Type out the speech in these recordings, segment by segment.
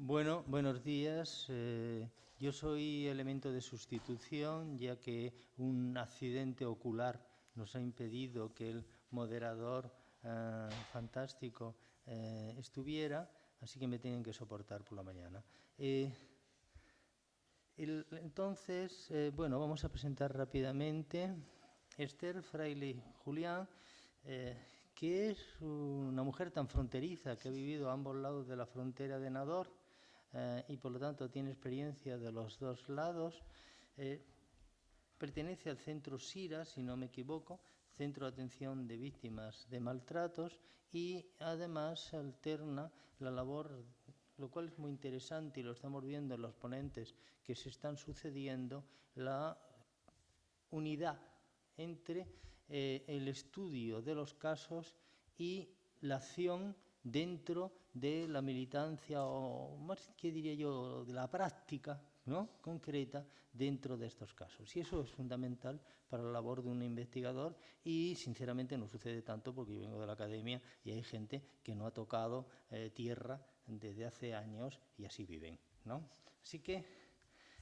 Bueno, buenos días. Yo soy elemento de sustitución, ya que un accidente ocular nos ha impedido que el moderador fantástico estuviera, así que me tienen que soportar por la mañana. Entonces, bueno, vamos a presentar rápidamente Esther Fraile Julián, que es una mujer tan fronteriza que ha vivido a ambos lados de la frontera de Nador y por lo tanto tiene experiencia de los dos lados. Pertenece al centro SIRA, si no me equivoco, Centro de Atención de Víctimas de Maltratos, y además alterna la labor, lo cual es muy interesante y lo estamos viendo en los ponentes que se están sucediendo, la unidad entre el estudio de los casos y la acción dentro de la militancia, o más que diría yo, de la práctica, ¿no?, concreta dentro de estos casos. Y eso es fundamental para la labor de un investigador y, sinceramente, no sucede tanto porque yo vengo de la academia y hay gente que no ha tocado tierra desde hace años y así viven, ¿no? Así que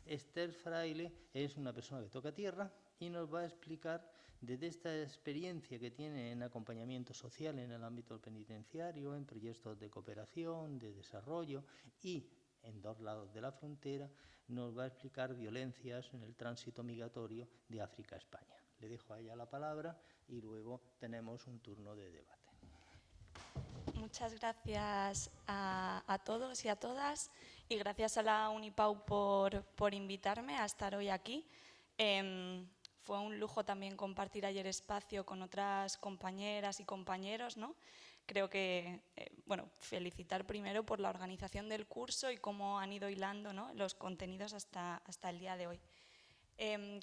Esther Fraile es una persona que toca tierra y nos va a explicar desde esta experiencia que tiene en acompañamiento social en el ámbito penitenciario, en proyectos de cooperación, de desarrollo y en dos lados de la frontera, nos va a explicar violencias en el tránsito migratorio de África a España. Le dejo a ella la palabra y luego tenemos un turno de debate. Muchas gracias a todos y a todas y gracias a la Unipau por invitarme a estar hoy aquí. Fue un lujo también compartir ayer espacio con otras compañeras y compañeros, ¿no? Creo que, bueno, felicitar primero por la organización del curso y cómo han ido hilando, ¿no?, los contenidos hasta el día de hoy.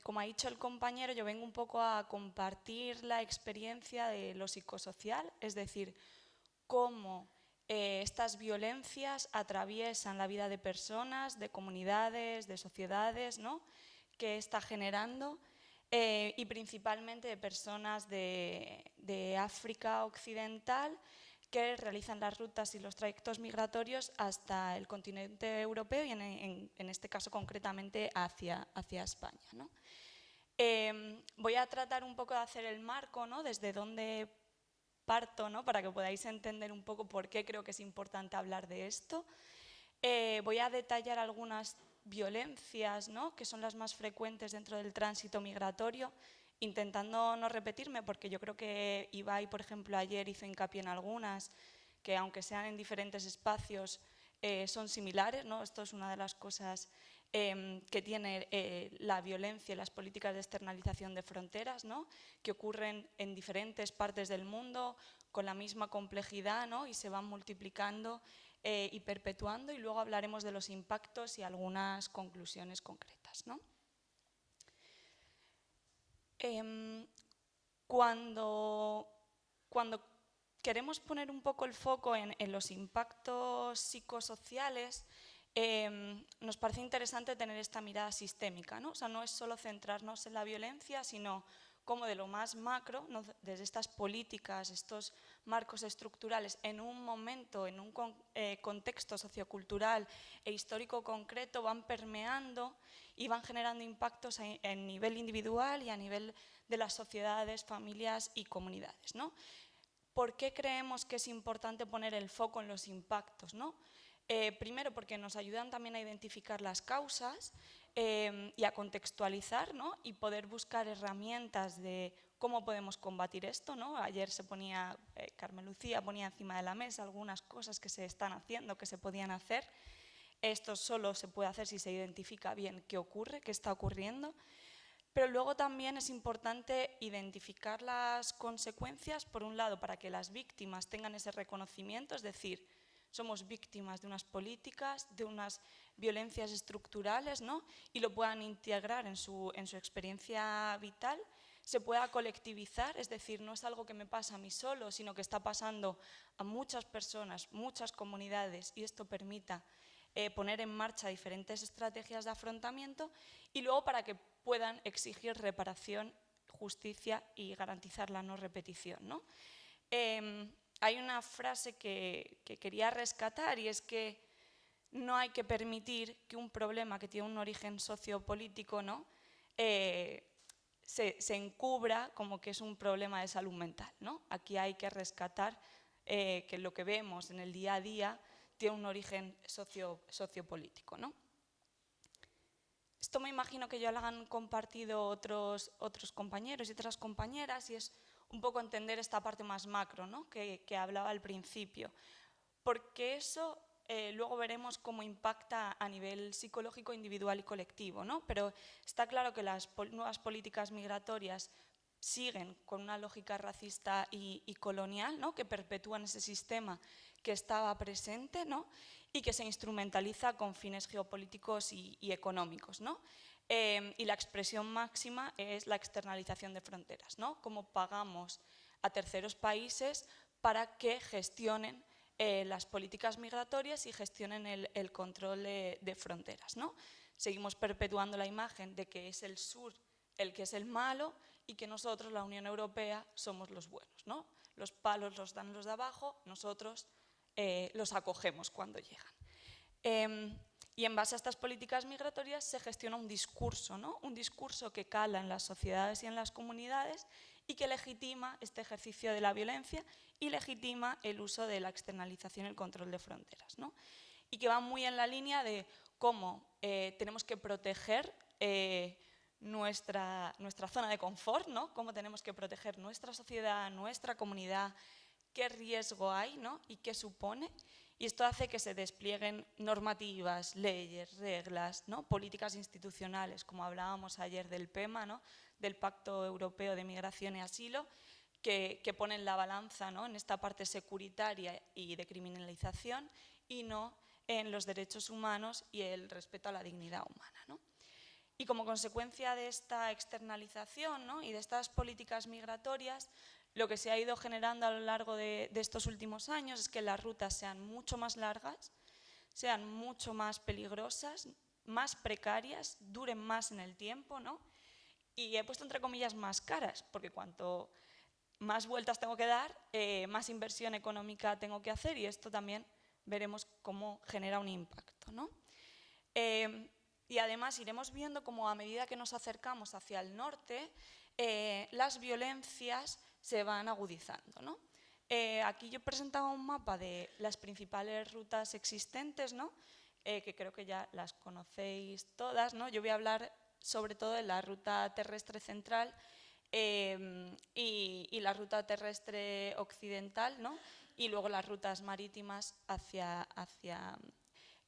Como ha dicho el compañero, yo vengo un poco a compartir la experiencia de lo psicosocial, es decir, cómo estas violencias atraviesan la vida de personas, de comunidades, de sociedades, ¿no?, que está generando, y principalmente de personas de África Occidental que realizan las rutas y los trayectos migratorios hasta el continente europeo y en este caso concretamente hacia España, ¿no? Voy a tratar un poco de hacer el marco, ¿no?, desde dónde parto, ¿no?, para que podáis entender un poco por qué creo que es importante hablar de esto. Voy a detallar algunas violencias, ¿no?, que son las más frecuentes dentro del tránsito migratorio, intentando no repetirme, porque yo creo que Ibai, por ejemplo, ayer hizo hincapié en algunas, que aunque sean en diferentes espacios, son similares, ¿no? Esto es una de las cosas que tiene la violencia y las políticas de externalización de fronteras, ¿no?, que ocurren en diferentes partes del mundo con la misma complejidad, ¿no?, y se van multiplicando y perpetuando, y luego hablaremos de los impactos y algunas conclusiones concretas, ¿no? Cuando queremos poner un poco el foco en los impactos psicosociales, nos parece interesante tener esta mirada sistémica, ¿no? O sea, no es solo centrarnos en la violencia, sino cómo de lo más macro, ¿no?, desde estas políticas, estos marcos estructurales, en un momento, en un contexto sociocultural e histórico concreto, van permeando y van generando impactos a nivel individual y a nivel de las sociedades, familias y comunidades, ¿no? ¿Por qué creemos que es importante poner el foco en los impactos, ¿no? Primero, porque nos ayudan también a identificar las causas y a contextualizar, ¿no?, y poder buscar herramientas de cómo podemos combatir esto, ¿no? Ayer se ponía, Carmen Lucía ponía encima de la mesa algunas cosas que se están haciendo, que se podían hacer. Esto solo se puede hacer si se identifica bien qué ocurre, qué está ocurriendo. Pero luego también es importante identificar las consecuencias, por un lado, para que las víctimas tengan ese reconocimiento, es decir, somos víctimas de unas políticas, de unas violencias estructurales, ¿no?, y lo puedan integrar en su experiencia vital, se pueda colectivizar, es decir, no es algo que me pasa a mí solo, sino que está pasando a muchas personas, muchas comunidades, y esto permita poner en marcha diferentes estrategias de afrontamiento, y luego para que puedan exigir reparación, justicia y garantizar la no repetición, ¿no? Hay una frase que quería rescatar y es que no hay que permitir que un problema que tiene un origen sociopolítico, ¿no? Se encubra como que es un problema de salud mental, ¿no? Aquí hay que rescatar que lo que vemos en el día a día tiene un origen sociopolítico, ¿no? Esto me imagino que ya lo han compartido otros compañeros y otras compañeras, y es un poco entender esta parte más macro, ¿no? que hablaba al principio, porque eso luego veremos cómo impacta a nivel psicológico, individual y colectivo, ¿no? Pero está claro que las nuevas políticas migratorias siguen con una lógica racista y colonial, ¿no? Que perpetúan ese sistema que estaba presente, ¿no? Y que se instrumentaliza con fines geopolíticos y económicos, ¿no? Y la expresión máxima es la externalización de fronteras, ¿no? Cómo pagamos a terceros países para que gestionen las políticas migratorias y gestionen el control de fronteras, ¿no? Seguimos perpetuando la imagen de que es el sur el que es el malo y que nosotros, la Unión Europea, somos los buenos, ¿no? Los palos los dan los de abajo, nosotros los acogemos cuando llegan. Y en base a estas políticas migratorias se gestiona un discurso, ¿no? Un discurso que cala en las sociedades y en las comunidades y que legitima este ejercicio de la violencia y legitima el uso de la externalización y el control de fronteras, ¿no? Y que va muy en la línea de cómo tenemos que proteger nuestra zona de confort, ¿no? Cómo tenemos que proteger nuestra sociedad, nuestra comunidad, qué riesgo hay, ¿no? Y qué supone. Y esto hace que se desplieguen normativas, leyes, reglas, ¿no? Políticas institucionales, como hablábamos ayer del PEMA, ¿no? Del Pacto Europeo de Migración y Asilo, que ponen la balanza, ¿no? En esta parte securitaria y de criminalización y no en los derechos humanos y el respeto a la dignidad humana, ¿no? Y como consecuencia de esta externalización, ¿no? Y de estas políticas migratorias, lo que se ha ido generando a lo largo de estos últimos años es que las rutas sean mucho más largas, sean mucho más peligrosas, más precarias, duren más en el tiempo, ¿no? Y he puesto entre comillas más caras, porque cuanto más vueltas tengo que dar, más inversión económica tengo que hacer, y esto también veremos cómo genera un impacto, ¿no? Y además iremos viendo cómo a medida que nos acercamos hacia el norte, las violencias se van agudizando, ¿no? Aquí yo presentaba un mapa de las principales rutas existentes, ¿no? Que creo que ya las conocéis todas, ¿no? Yo voy a hablar sobre todo de la ruta terrestre central y la ruta terrestre occidental, ¿no? Y luego las rutas marítimas hacia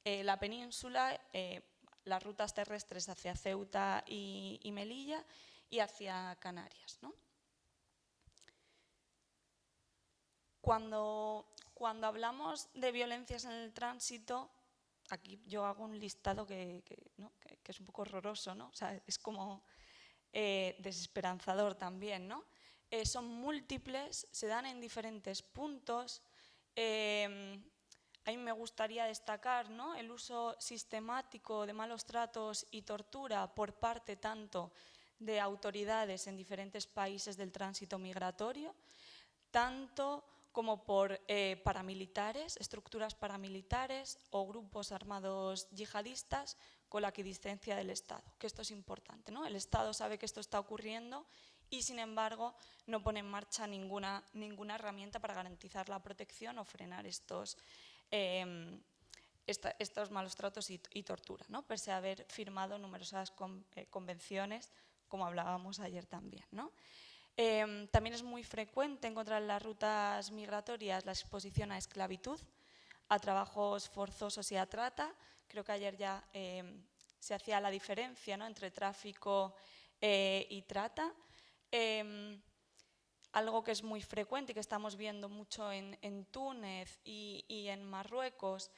la península, las rutas terrestres hacia Ceuta y Melilla y hacia Canarias, ¿no? Cuando hablamos de violencias en el tránsito, aquí yo hago un listado que es un poco horroroso, ¿no? O sea, es como desesperanzador también, ¿no? Son múltiples, se dan en diferentes puntos. A mí me gustaría destacar, ¿no? El uso sistemático de malos tratos y tortura por parte tanto de autoridades en diferentes países del tránsito migratorio, tanto como por paramilitares, estructuras paramilitares o grupos armados yihadistas con la equidistancia del Estado, que esto es importante, ¿no? El Estado sabe que esto está ocurriendo y, sin embargo, no pone en marcha ninguna herramienta para garantizar la protección o frenar estos malos tratos y tortura, ¿no? Pese a haber firmado numerosas convenciones, como hablábamos ayer también, ¿no? También es muy frecuente encontrar en las rutas migratorias la exposición a esclavitud, a trabajos forzosos y a trata. Creo que ayer ya se hacía la diferencia, ¿no? Entre tráfico y trata. Algo que es muy frecuente y que estamos viendo mucho en Túnez y en Marruecos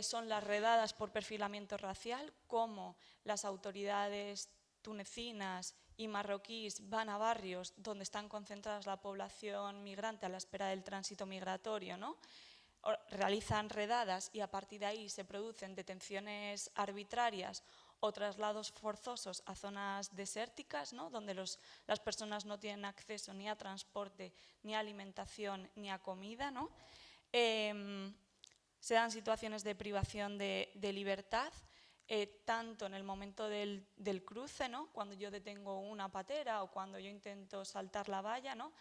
son las redadas por perfilamiento racial, como las autoridades tunecinas y marroquíes van a barrios donde están concentradas la población migrante a la espera del tránsito migratorio, ¿no? Realizan redadas y a partir de ahí se producen detenciones arbitrarias o traslados forzosos a zonas desérticas, ¿no? Donde las personas no tienen acceso ni a transporte, ni a alimentación, ni a comida, ¿no? se dan situaciones de privación de libertad, tanto en el momento del cruce, ¿no? Cuando yo detengo una patera o cuando yo intento saltar la valla, ¿no?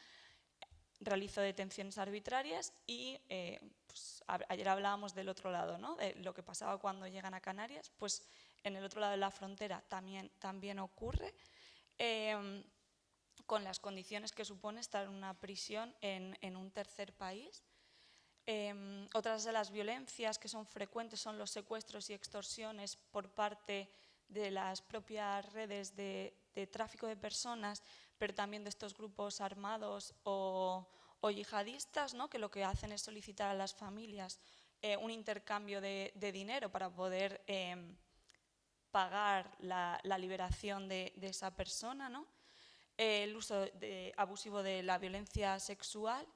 Realizo detenciones arbitrarias y pues, ayer hablábamos del otro lado, ¿no? De lo que pasaba cuando llegan a Canarias, pues en el otro lado de la frontera también ocurre, con las condiciones que supone estar en una prisión en un tercer país. Otras de las violencias que son frecuentes son los secuestros y extorsiones por parte de las propias redes de tráfico de personas, pero también de estos grupos armados o yihadistas, ¿no? Que lo que hacen es solicitar a las familias un intercambio de dinero para poder pagar la liberación de esa persona, ¿no? El uso abusivo de la violencia sexual.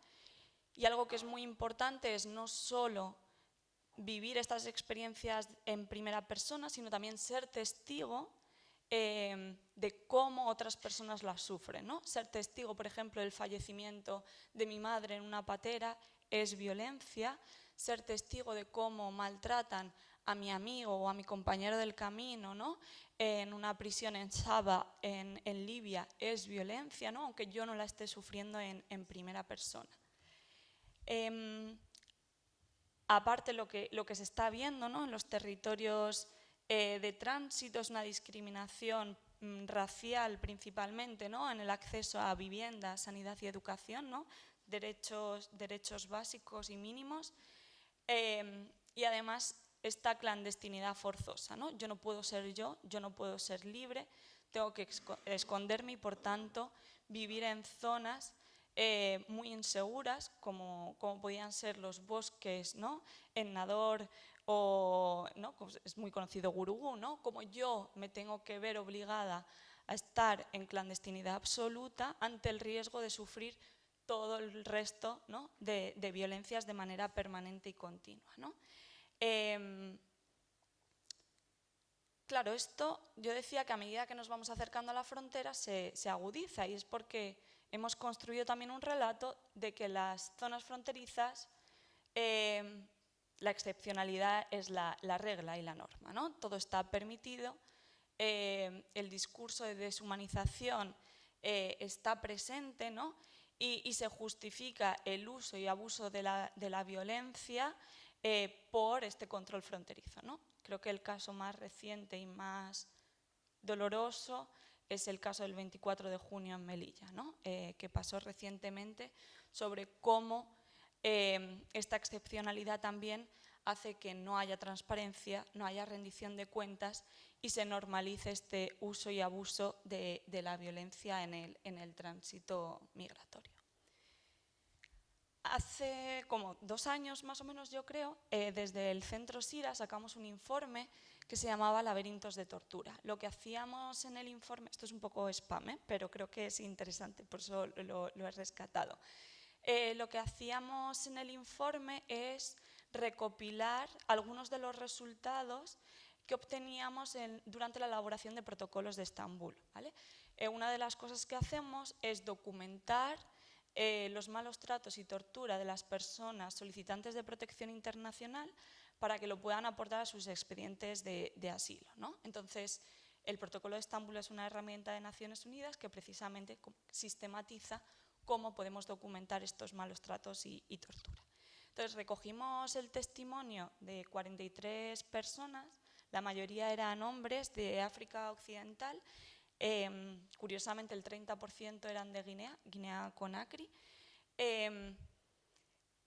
Y algo que es muy importante es no solo vivir estas experiencias en primera persona, sino también ser testigo de cómo otras personas las sufren, ¿no? Ser testigo, por ejemplo, del fallecimiento de mi madre en una patera es violencia. Ser testigo de cómo maltratan a mi amigo o a mi compañero del camino, ¿no? En una prisión en Saba, en Libia, es violencia, ¿no? Aunque yo no la esté sufriendo en primera persona. Aparte, lo que se está viendo, ¿no? En los territorios de tránsito es una discriminación racial principalmente, ¿no? En el acceso a vivienda, sanidad y educación, ¿no? Derechos básicos y mínimos. Y además esta clandestinidad forzosa, ¿no? Yo no puedo ser yo no puedo ser libre, tengo que esconderme y por tanto vivir en zonas muy inseguras, como podían ser los bosques, ¿no? En Nador o, ¿no? Es muy conocido Gurugú, ¿no? Como yo me tengo que ver obligada a estar en clandestinidad absoluta ante el riesgo de sufrir todo el resto, ¿no? de violencias de manera permanente y continua, ¿no? Claro, esto yo decía que a medida que nos vamos acercando a la frontera se agudiza, y es porque hemos construido también un relato de que las zonas fronterizas la excepcionalidad es la regla y la norma, ¿no? Todo está permitido, el discurso de deshumanización está presente, ¿no? Y se justifica el uso y abuso de la violencia por este control fronterizo, ¿no? Creo que el caso más reciente y más doloroso es el caso del 24 de junio en Melilla, ¿no? Que pasó recientemente, sobre cómo esta excepcionalidad también hace que no haya transparencia, no haya rendición de cuentas y se normalice este uso y abuso de la violencia en el tránsito migratorio. Hace como 2 años más o menos, yo creo, desde el Centro SIRA sacamos un informe que se llamaba Laberintos de Tortura. Lo que hacíamos en el informe, esto es un poco spam, pero creo que es interesante, por eso lo he rescatado. Lo que hacíamos en el informe es recopilar algunos de los resultados que obteníamos durante la elaboración de protocolos de Estambul, ¿vale? Una de las cosas que hacemos es documentar los malos tratos y tortura de las personas solicitantes de protección internacional para que lo puedan aportar a sus expedientes de asilo, ¿no? Entonces, el protocolo de Estambul es una herramienta de Naciones Unidas que precisamente sistematiza cómo podemos documentar estos malos tratos y tortura. Entonces, recogimos el testimonio de 43 personas, la mayoría eran hombres de África Occidental. Curiosamente, el 30% eran de Guinea-Conakry. En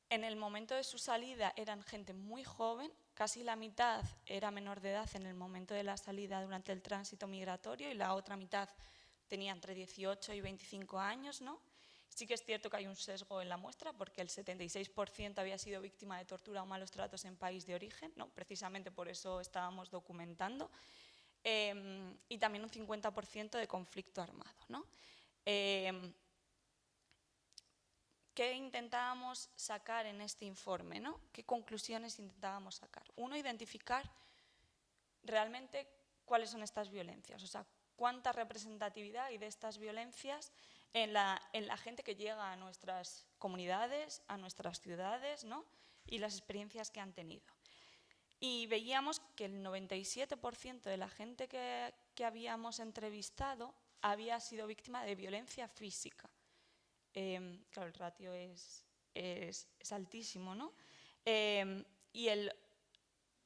el momento de su salida eran gente muy joven, casi la mitad era menor de edad en el momento de la salida durante el tránsito migratorio y la otra mitad tenía entre 18 y 25 años, ¿no? Sí que es cierto que hay un sesgo en la muestra porque el 76% había sido víctima de tortura o malos tratos en país de origen, ¿no? Precisamente por eso estábamos documentando. Y también un 50% de conflicto armado, ¿no? ¿Qué intentábamos sacar en este informe, ¿no? ¿Qué conclusiones intentábamos sacar? Uno, identificar realmente cuáles son estas violencias, o sea, cuánta representatividad hay de estas violencias en la gente que llega a nuestras comunidades, a nuestras ciudades, ¿no? y las experiencias que han tenido. Y veíamos que el 97% de la gente que habíamos entrevistado había sido víctima de violencia física. Claro, el ratio es altísimo, ¿no? Y el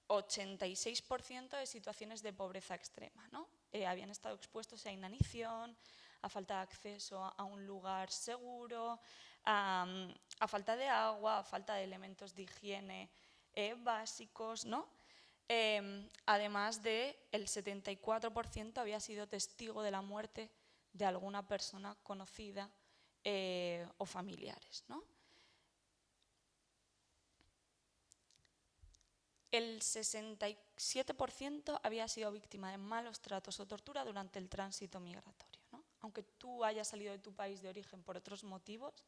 86% de situaciones de pobreza extrema, ¿no? Habían estado expuestos a inanición, a falta de acceso a un lugar seguro, a falta de agua, a falta de elementos de higiene básicos, ¿no? Además de el 74% había sido testigo de la muerte de alguna persona conocida o familiares, ¿no? El 67% había sido víctima de malos tratos o tortura durante el tránsito migratorio, ¿no? Aunque tú hayas salido de tu país de origen por otros motivos,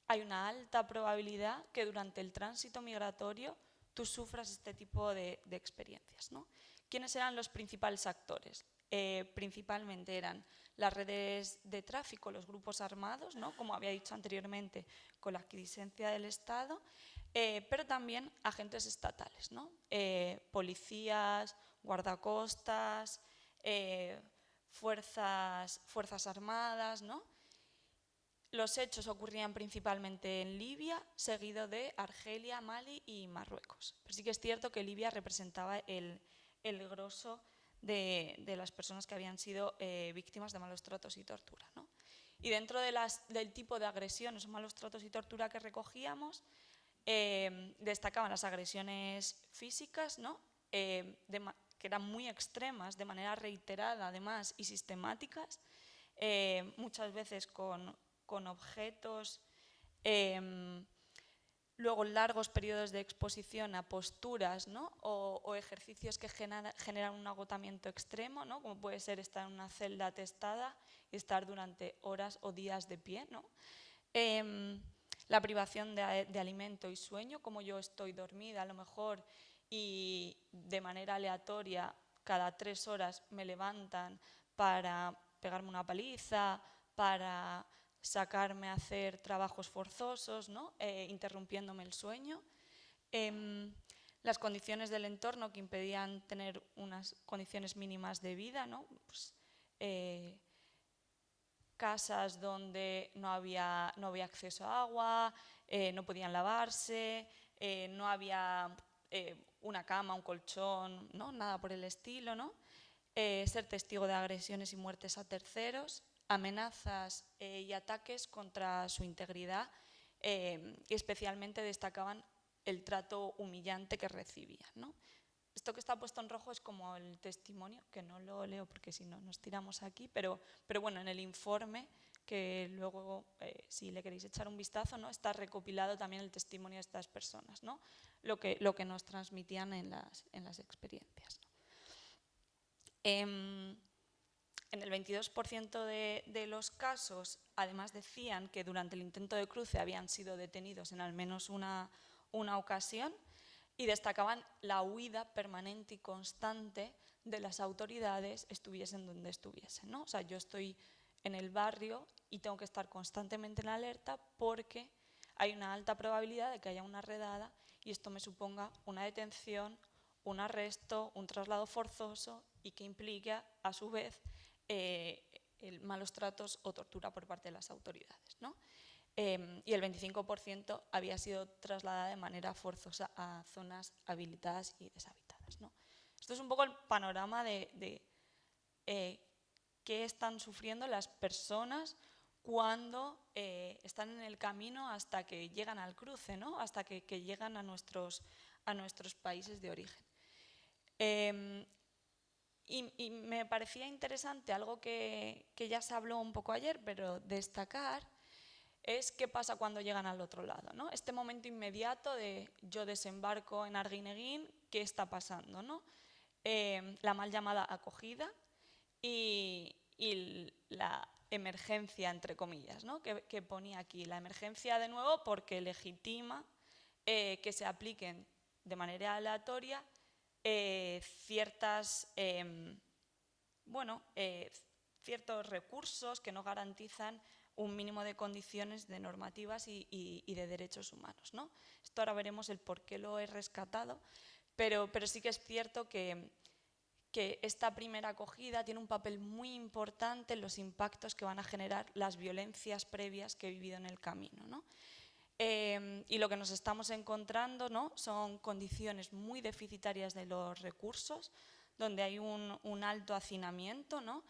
hay una alta probabilidad que durante el tránsito migratorio tú sufras este tipo de experiencias, ¿no? ¿Quiénes eran los principales actores? Principalmente eran las redes de tráfico, los grupos armados, ¿no? Como había dicho anteriormente, con la aquiescencia del Estado, pero también agentes estatales, ¿no? Policías, guardacostas, fuerzas armadas, ¿no? Los hechos ocurrían principalmente en Libia, seguido de Argelia, Mali y Marruecos. Pero sí que es cierto que Libia representaba el grosso de las personas que habían sido víctimas de malos tratos y tortura, ¿no? Y dentro del tipo de agresiones o malos tratos y tortura que recogíamos, destacaban las agresiones físicas, ¿no? Que eran muy extremas, de manera reiterada además y sistemáticas, muchas veces con objetos, luego largos periodos de exposición a posturas, ¿no? o ejercicios que generan un agotamiento extremo, ¿no? Como puede ser estar en una celda atestada y estar durante horas o días de pie, ¿no? La privación de alimento y sueño, como yo estoy dormida a lo mejor y de manera aleatoria cada 3 horas me levantan para pegarme una paliza, para sacarme a hacer trabajos forzosos, ¿no? Interrumpiéndome el sueño. Las condiciones del entorno que impedían tener unas condiciones mínimas de vida, ¿no? Pues, casas donde no había acceso a agua, no podían lavarse, no había una cama, un colchón, ¿no? Nada por el estilo, ¿no? Ser testigo de agresiones y muertes a terceros, amenazas y ataques contra su integridad, y especialmente destacaban el trato humillante que recibían, ¿no? Esto que está puesto en rojo es como el testimonio, que no lo leo porque si no nos tiramos aquí, pero bueno, en el informe, que luego si le queréis echar un vistazo, ¿no? Está recopilado también el testimonio de estas personas, ¿no? Lo que nos transmitían en las experiencias, ¿no? En el 22% de los casos, además decían que durante el intento de cruce habían sido detenidos en al menos una ocasión y destacaban la huida permanente y constante de las autoridades, estuviesen donde estuviesen, ¿no? O sea, yo estoy en el barrio y tengo que estar constantemente en alerta porque hay una alta probabilidad de que haya una redada y esto me suponga una detención, un arresto, un traslado forzoso y que implique a su vez malos tratos o tortura por parte de las autoridades, ¿no? Y el 25% había sido trasladada de manera forzosa a zonas habilitadas y deshabitadas, ¿no? Esto es un poco el panorama de qué están sufriendo las personas cuando están en el camino hasta que llegan al cruce, ¿no? Hasta que llegan a nuestros países de origen. Y me parecía interesante algo que ya se habló un poco ayer, pero destacar es qué pasa cuando llegan al otro lado, ¿no? Este momento inmediato de yo desembarco en Arguineguín, ¿qué está pasando, ¿no? La mal llamada acogida y la emergencia, entre comillas, ¿no? que ponía aquí. La emergencia, de nuevo, porque legitima que se apliquen de manera aleatoria ciertos recursos que no garantizan un mínimo de condiciones, de normativas y de derechos humanos, ¿no? Esto ahora veremos el por qué lo he rescatado, pero sí que es cierto que esta primera acogida tiene un papel muy importante en los impactos que van a generar las violencias previas que he vivido en el camino, ¿no? Y lo que nos estamos encontrando, ¿no?, son condiciones muy deficitarias de los recursos, donde hay un alto hacinamiento, ¿no?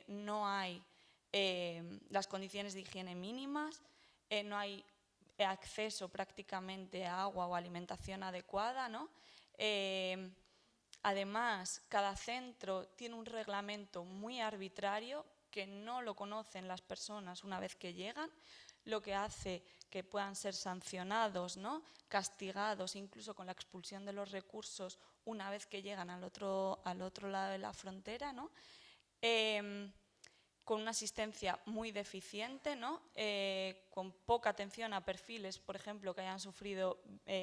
No hay las condiciones de higiene mínimas, no hay acceso prácticamente a agua o alimentación adecuada, ¿no? Además, cada centro tiene un reglamento muy arbitrario que no lo conocen las personas una vez que llegan, lo que hace que puedan ser sancionados, ¿no?, castigados, incluso con la expulsión de los recursos una vez que llegan al otro lado de la frontera, ¿no? Con una asistencia muy deficiente, ¿no? Con poca atención a perfiles, por ejemplo, que hayan sufrido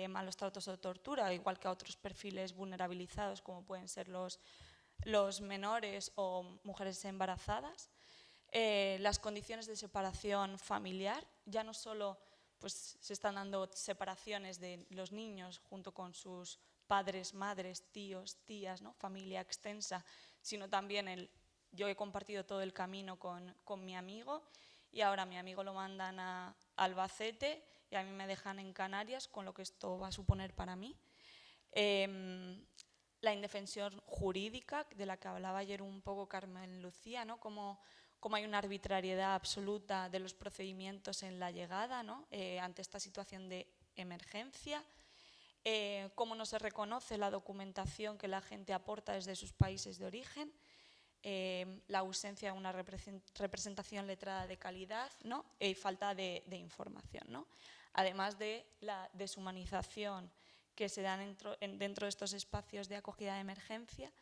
malos tratos o tortura, igual que a otros perfiles vulnerabilizados, como pueden ser los menores o mujeres embarazadas. Las condiciones de separación familiar, ya no solo pues, se están dando separaciones de los niños junto con sus padres, madres, tíos, tías, ¿no?, familia extensa, sino también yo he compartido todo el camino con mi amigo y ahora mi amigo lo mandan a Albacete y a mí me dejan en Canarias, con lo que esto va a suponer para mí. La indefensión jurídica, de la que hablaba ayer un poco Carmen Lucía, ¿no?, como hay una arbitrariedad absoluta de los procedimientos en la llegada, ¿no?, ante esta situación de emergencia, cómo no se reconoce la documentación que la gente aporta desde sus países de origen, la ausencia de una representación letrada de calidad, ¿no?, y falta de información, ¿no?, además de la deshumanización que se da dentro de estos espacios de acogida de emergencia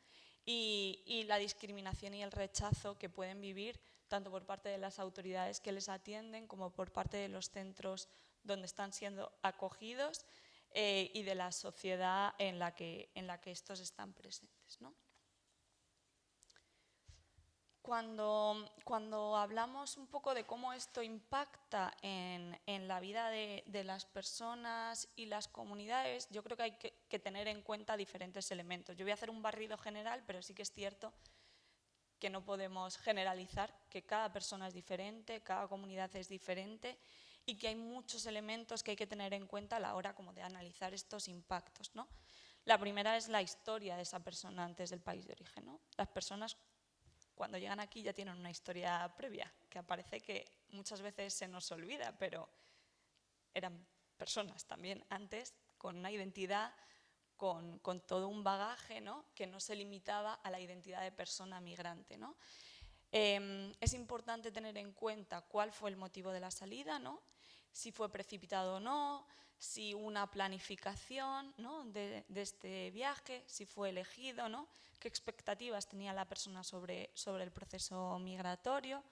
y la discriminación y el rechazo que pueden vivir tanto por parte de las autoridades que les atienden como por parte de los centros donde están siendo acogidos y de la sociedad en la que estos están presentes, ¿no? Cuando hablamos un poco de cómo esto impacta en la vida de las personas y las comunidades, yo creo que hay que tener en cuenta diferentes elementos. Yo voy a hacer un barrido general, pero sí que es cierto que no podemos generalizar, que cada persona es diferente, cada comunidad es diferente y que hay muchos elementos que hay que tener en cuenta a la hora como de analizar estos impactos, ¿no? La primera es la historia de esa persona antes del país de origen, ¿no? Las personas cuando llegan aquí ya tienen una historia previa, que parece que muchas veces se nos olvida, pero eran personas también antes con una identidad, con todo un bagaje, ¿no?, que no se limitaba a la identidad de persona migrante, ¿no? Es importante tener en cuenta cuál fue el motivo de la salida, ¿no?, si fue precipitado o no, si una planificación, ¿no?, de este viaje, si fue elegido, ¿no?, qué expectativas tenía la persona sobre el proceso migratorio.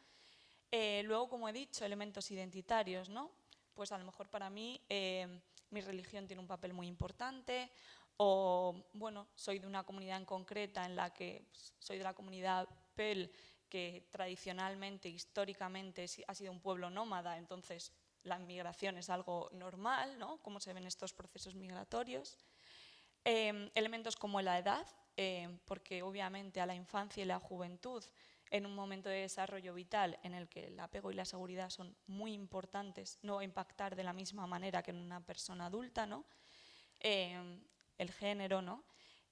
Luego, como he dicho, elementos identitarios, ¿no? Pues a lo mejor para mí mi religión tiene un papel muy importante, o bueno, soy de una comunidad en concreta en la que soy de la comunidad PEL, que tradicionalmente, históricamente ha sido un pueblo nómada, entonces la migración es algo normal, ¿no?, cómo se ven estos procesos migratorios. Elementos como la edad, porque obviamente a la infancia y la juventud, en un momento de desarrollo vital en el que el apego y la seguridad son muy importantes, no va a impactar de la misma manera que en una persona adulta, ¿no? El género, ¿no?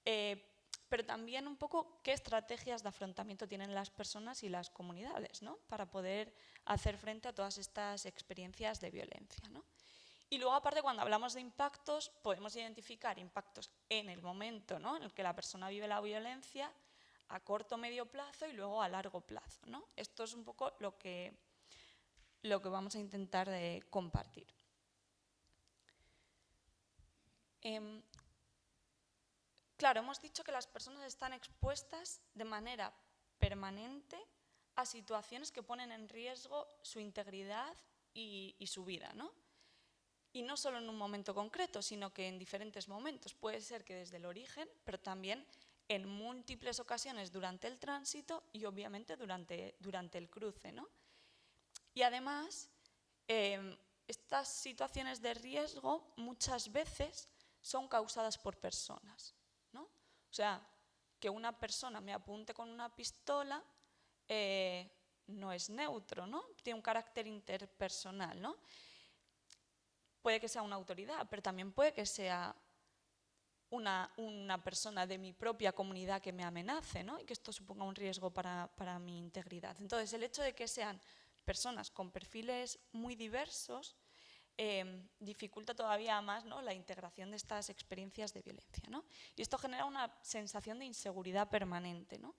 Pero también un poco qué estrategias de afrontamiento tienen las personas y las comunidades, ¿no?, para poder hacer frente a todas estas experiencias de violencia, ¿no? Y luego, aparte, cuando hablamos de impactos, podemos identificar impactos en el momento, ¿no?, en el que la persona vive la violencia, a corto o medio plazo y luego a largo plazo, ¿no? Esto es un poco lo que vamos a intentar de compartir. Claro, hemos dicho que las personas están expuestas de manera permanente a situaciones que ponen en riesgo su integridad y su vida, ¿no? Y no solo en un momento concreto, sino que en diferentes momentos. Puede ser que desde el origen, pero también en múltiples ocasiones durante el tránsito y obviamente durante el cruce, ¿no? Y además, estas situaciones de riesgo muchas veces son causadas por personas, ¿no? O sea, que una persona me apunte con una pistola no es neutro, ¿no? Tiene un carácter interpersonal, ¿no? Puede que sea una autoridad, pero también puede que sea una persona de mi propia comunidad que me amenace, ¿no? Y que esto suponga un riesgo para mi integridad. Entonces, el hecho de que sean personas con perfiles muy diversos dificulta todavía más, ¿no?, la integración de estas experiencias de violencia, ¿no? Y esto genera una sensación de inseguridad permanente, ¿no?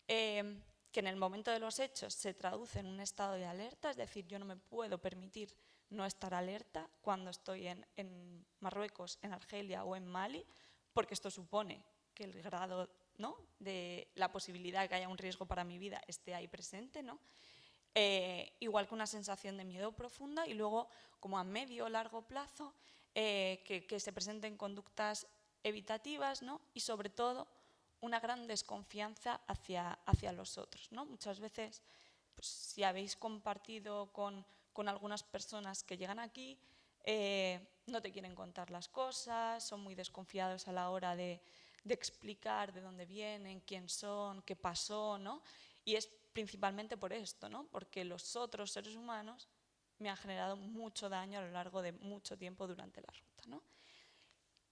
Que en el momento de los hechos se traduce en un estado de alerta, es decir, yo no me puedo permitir no estar alerta cuando estoy en Marruecos, en Argelia o en Mali, porque esto supone que el grado, ¿no?, de la posibilidad de que haya un riesgo para mi vida esté ahí presente, ¿no? Igual que una sensación de miedo profunda, y luego, como a medio o largo plazo, que se presenten conductas evitativas, ¿no? Y sobre todo una gran desconfianza hacia los otros, ¿no? Muchas veces, pues, si habéis compartido con algunas personas que llegan aquí, no te quieren contar las cosas, son muy desconfiados a la hora de explicar de dónde vienen, quién son, qué pasó, ¿no? Y es principalmente por esto, ¿no? Porque los otros seres humanos me han generado mucho daño a lo largo de mucho tiempo durante la ruta, ¿no?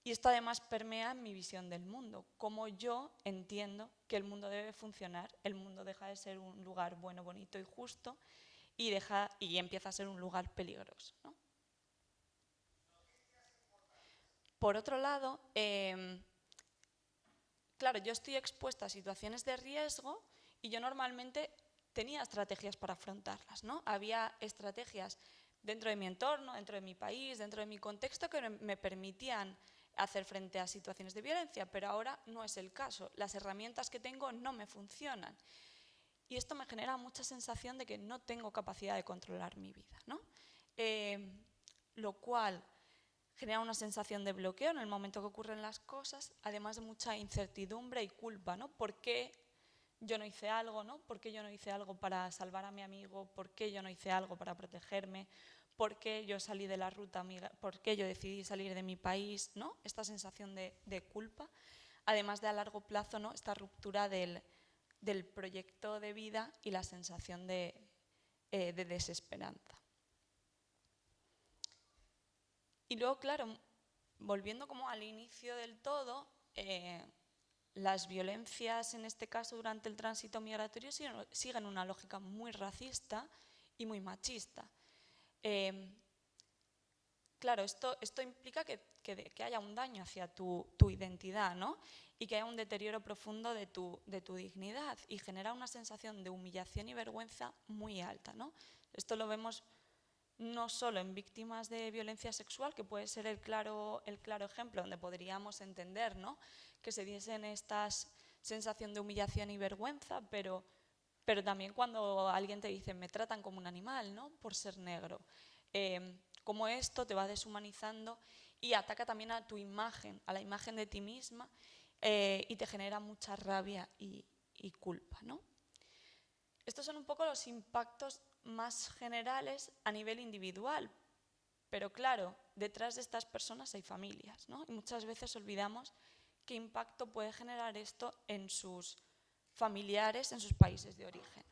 Y esto además permea en mi visión del mundo, cómo yo entiendo que el mundo debe funcionar. El mundo deja de ser un lugar bueno, bonito y justo y empieza a ser un lugar peligroso, ¿no? Por otro lado, claro, yo estoy expuesta a situaciones de riesgo y yo normalmente tenía estrategias para afrontarlas, ¿no? Había estrategias dentro de mi entorno, dentro de mi país, dentro de mi contexto que me permitían hacer frente a situaciones de violencia, pero ahora no es el caso. Las herramientas que tengo no me funcionan. Y esto me genera mucha sensación de que no tengo capacidad de controlar mi vida, ¿no? Lo cual genera una sensación de bloqueo en el momento que ocurren las cosas, además de mucha incertidumbre y culpa, ¿no? ¿Por qué yo no hice algo, ¿no? ¿Por qué yo no hice algo para salvar a mi amigo? ¿Por qué yo no hice algo para protegerme? ¿Por qué yo salí de la ruta? ¿Por qué yo decidí salir de mi país? ¿No? Esta sensación de culpa, además de a largo plazo, ¿no?, esta ruptura del proyecto de vida y la sensación de desesperanza. Y luego, claro, volviendo como al inicio del todo, las violencias, en este caso durante el tránsito migratorio, siguen una lógica muy racista y muy machista. Claro, esto implica que haya un daño hacia tu identidad, ¿no? Y que haya un deterioro profundo de tu dignidad, y genera una sensación de humillación y vergüenza muy alta, ¿no? Esto lo vemos no solo en víctimas de violencia sexual, que puede ser el claro ejemplo donde podríamos entender, ¿no?, que se diesen estas sensación de humillación y vergüenza, pero también cuando alguien te dice me tratan como un animal, ¿no?, por ser negro. Como esto te va deshumanizando y ataca también a tu imagen, a la imagen de ti misma, y te genera mucha rabia y culpa, ¿no? Estos son un poco los impactos más generales a nivel individual, pero claro, detrás de estas personas hay familias, ¿no? Y muchas veces olvidamos qué impacto puede generar esto en sus familiares, en sus países de origen.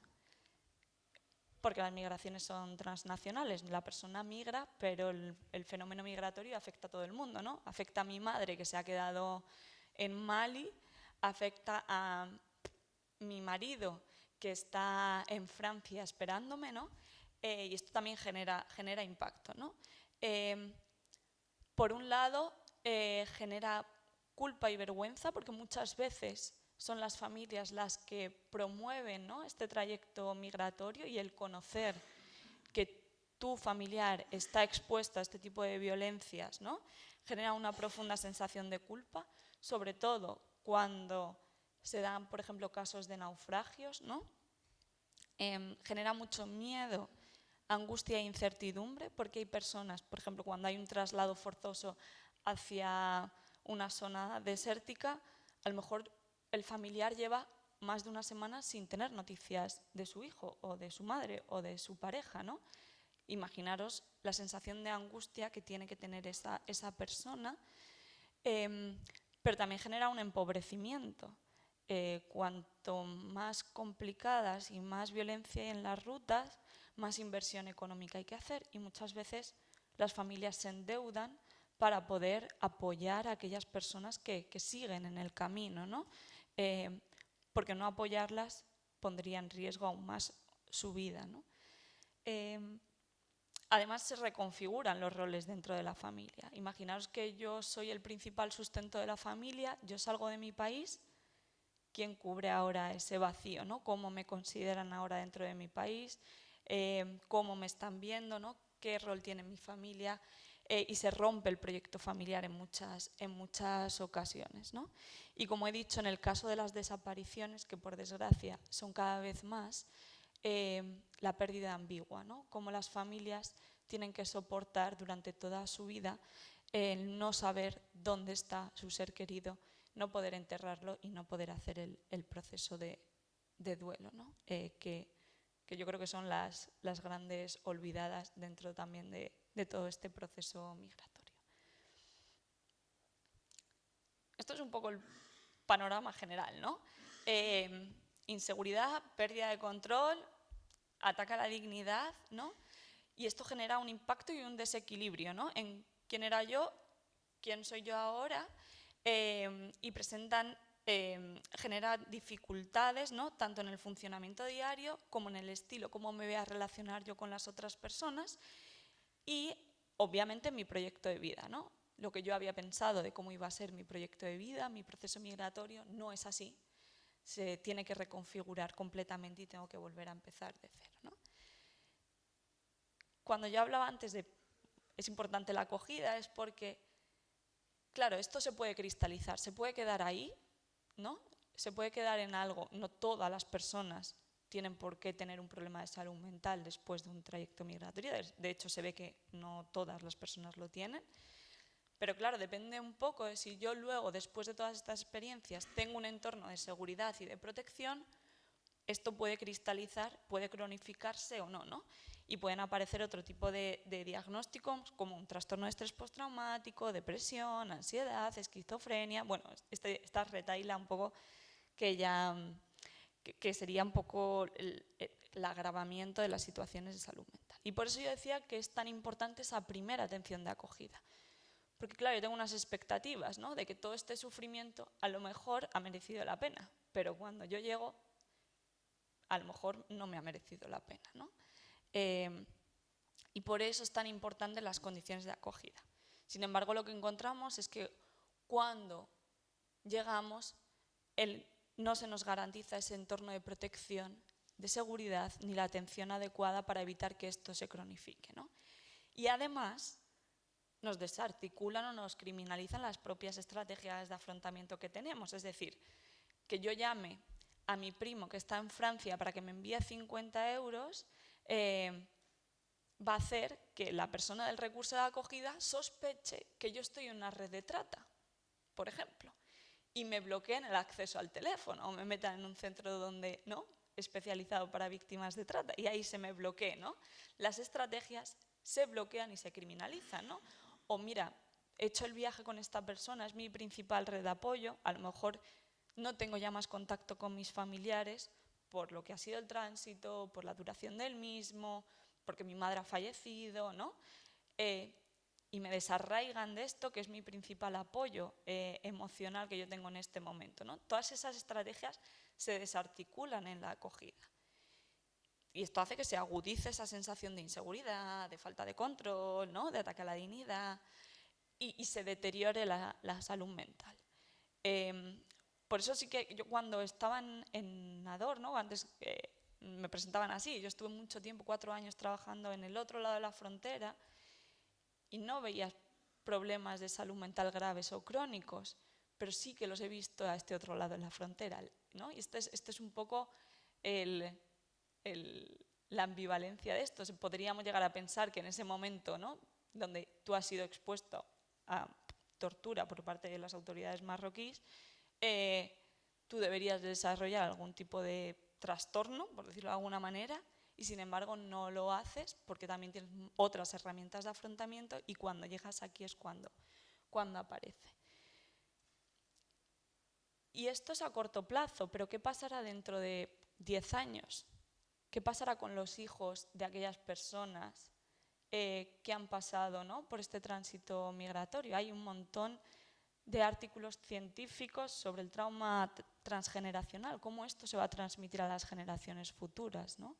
Porque las migraciones son transnacionales, la persona migra, pero el fenómeno migratorio afecta a todo el mundo, ¿no? Afecta a mi madre, que se ha quedado en Mali, afecta a mi marido, que está en Francia esperándome, ¿no? Y esto también genera impacto, ¿no? Por un lado, genera culpa y vergüenza, porque muchas veces son las familias las que promueven, ¿no?, este trayecto migratorio, y el conocer que tu familiar está expuesto a este tipo de violencias, ¿no?, genera una profunda sensación de culpa, sobre todo cuando se dan, por ejemplo, casos de naufragios, ¿no? Genera mucho miedo, angustia e incertidumbre, porque hay personas, por ejemplo, cuando hay un traslado forzoso hacia una zona desértica, a lo mejor el familiar lleva más de una semana sin tener noticias de su hijo o de su madre o de su pareja, ¿no? Imaginaros la sensación de angustia que tiene que tener esa persona, pero también genera un empobrecimiento. Cuanto más complicadas y más violencia hay en las rutas, más inversión económica hay que hacer, y muchas veces las familias se endeudan para poder apoyar a aquellas personas que siguen en el camino, ¿no? Porque no apoyarlas pondría en riesgo aún más su vida, ¿no? Además, se reconfiguran los roles dentro de la familia. Imaginaos que yo soy el principal sustento de la familia, yo salgo de mi país, ¿quién cubre ahora ese vacío, ¿no? ¿Cómo me consideran ahora dentro de mi país? ¿Cómo me están viendo, ¿no? ¿Qué rol tiene mi familia? Y se rompe el proyecto familiar en muchas ocasiones, ¿no? Y como he dicho, en el caso de las desapariciones, que por desgracia son cada vez más, la pérdida ambigua, ¿no? Cómo las familias tienen que soportar durante toda su vida el no saber dónde está su ser querido, no poder enterrarlo y no poder hacer el proceso de duelo, ¿no? Que yo creo que son las grandes olvidadas dentro también de todo este proceso migratorio. Esto es un poco el panorama general, ¿no? Inseguridad, pérdida de control, ataca la dignidad, ¿no? Y esto genera un impacto y un desequilibrio, ¿no? En quién era yo, quién soy yo ahora, y genera dificultades, ¿no? Tanto en el funcionamiento diario como en el estilo, cómo me voy a relacionar yo con las otras personas, y obviamente mi proyecto de vida, ¿no? Lo que yo había pensado de cómo iba a ser mi proyecto de vida, mi proceso migratorio, no es así. Se tiene que reconfigurar completamente y tengo que volver a empezar de cero, ¿no? Cuando yo hablaba antes de es importante la acogida, es porque, claro, esto se puede cristalizar, se puede quedar ahí, ¿no? Se puede quedar en algo. No todas las personas tienen por qué tener un problema de salud mental después de un trayecto migratorio. De hecho, se ve que no todas las personas lo tienen. Pero claro, depende un poco de si yo luego, después de todas estas experiencias, tengo un entorno de seguridad y de protección, esto puede cristalizar, puede cronificarse o no, ¿no? Y pueden aparecer otro tipo de diagnósticos como un trastorno de estrés postraumático, depresión, ansiedad, esquizofrenia. Bueno, esta retaíla un poco que sería un poco el agravamiento de las situaciones de salud mental. Y por eso yo decía que es tan importante esa primera atención de acogida. Porque claro, yo tengo unas expectativas, ¿no? De que todo este sufrimiento a lo mejor ha merecido la pena, pero cuando yo llego, a lo mejor no me ha merecido la pena, ¿no? Y por eso es tan importante las condiciones de acogida. Sin embargo, lo que encontramos es que cuando llegamos, no se nos garantiza ese entorno de protección, de seguridad, ni la atención adecuada para evitar que esto se cronifique, ¿no? Y además nos desarticulan o nos criminalizan las propias estrategias de afrontamiento que tenemos. Es decir, que yo llame a mi primo que está en Francia para que me envíe 50 euros, va a hacer que la persona del recurso de acogida sospeche que yo estoy en una red de trata, por ejemplo, y me bloqueen el acceso al teléfono o me metan en un centro donde, ¿no?, especializado para víctimas de trata, y ahí se me bloquee, ¿no? Las estrategias se bloquean y se criminalizan, ¿no? O mira, he hecho el viaje con esta persona, es mi principal red de apoyo, a lo mejor no tengo ya más contacto con mis familiares por lo que ha sido el tránsito, por la duración del mismo, porque mi madre ha fallecido, ¿no? Y me desarraigan de esto, que es mi principal apoyo emocional que yo tengo en este momento, ¿no? Todas esas estrategias se desarticulan en la acogida. Y esto hace que se agudice esa sensación de inseguridad, de falta de control, ¿no?, de ataque a la dignidad, y se deteriore la salud mental. Por eso sí que yo cuando estaba en Nador, ¿no?, antes me presentaban así, yo estuve mucho tiempo, 4 años trabajando en el otro lado de la frontera y no veía problemas de salud mental graves o crónicos, pero sí que los he visto a este otro lado de la frontera, ¿no? Y este es un poco la ambivalencia de esto. Podríamos llegar a pensar que en ese momento, ¿no?, donde tú has sido expuesto a tortura por parte de las autoridades marroquíes, tú deberías desarrollar algún tipo de trastorno, por decirlo de alguna manera, y sin embargo no lo haces porque también tienes otras herramientas de afrontamiento y cuando llegas aquí es cuando aparece. Y esto es a corto plazo, pero ¿qué pasará dentro de 10 años? ¿Qué pasará con los hijos de aquellas personas que han pasado, ¿no?, por este tránsito migratorio? Hay un montón de artículos científicos sobre el trauma transgeneracional, cómo esto se va a transmitir a las generaciones futuras, ¿no?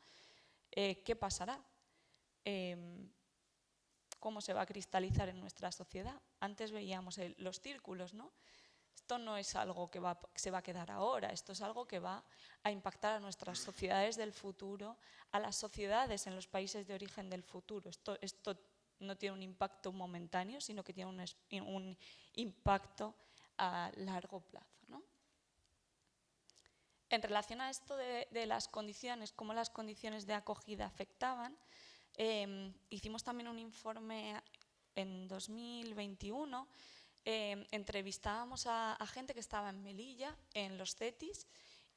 ¿Qué pasará? ¿Cómo se va a cristalizar en nuestra sociedad? Antes veíamos los círculos, ¿no? Esto no es algo que se va a quedar ahora, esto es algo que va a impactar a nuestras sociedades del futuro, a las sociedades en los países de origen del futuro. Esto no tiene un impacto momentáneo, sino que tiene un impacto a largo plazo, ¿no? En relación a esto de las condiciones, cómo las condiciones de acogida afectaban, hicimos también un informe en 2021. Entrevistábamos a gente que estaba en Melilla, en los CETIs,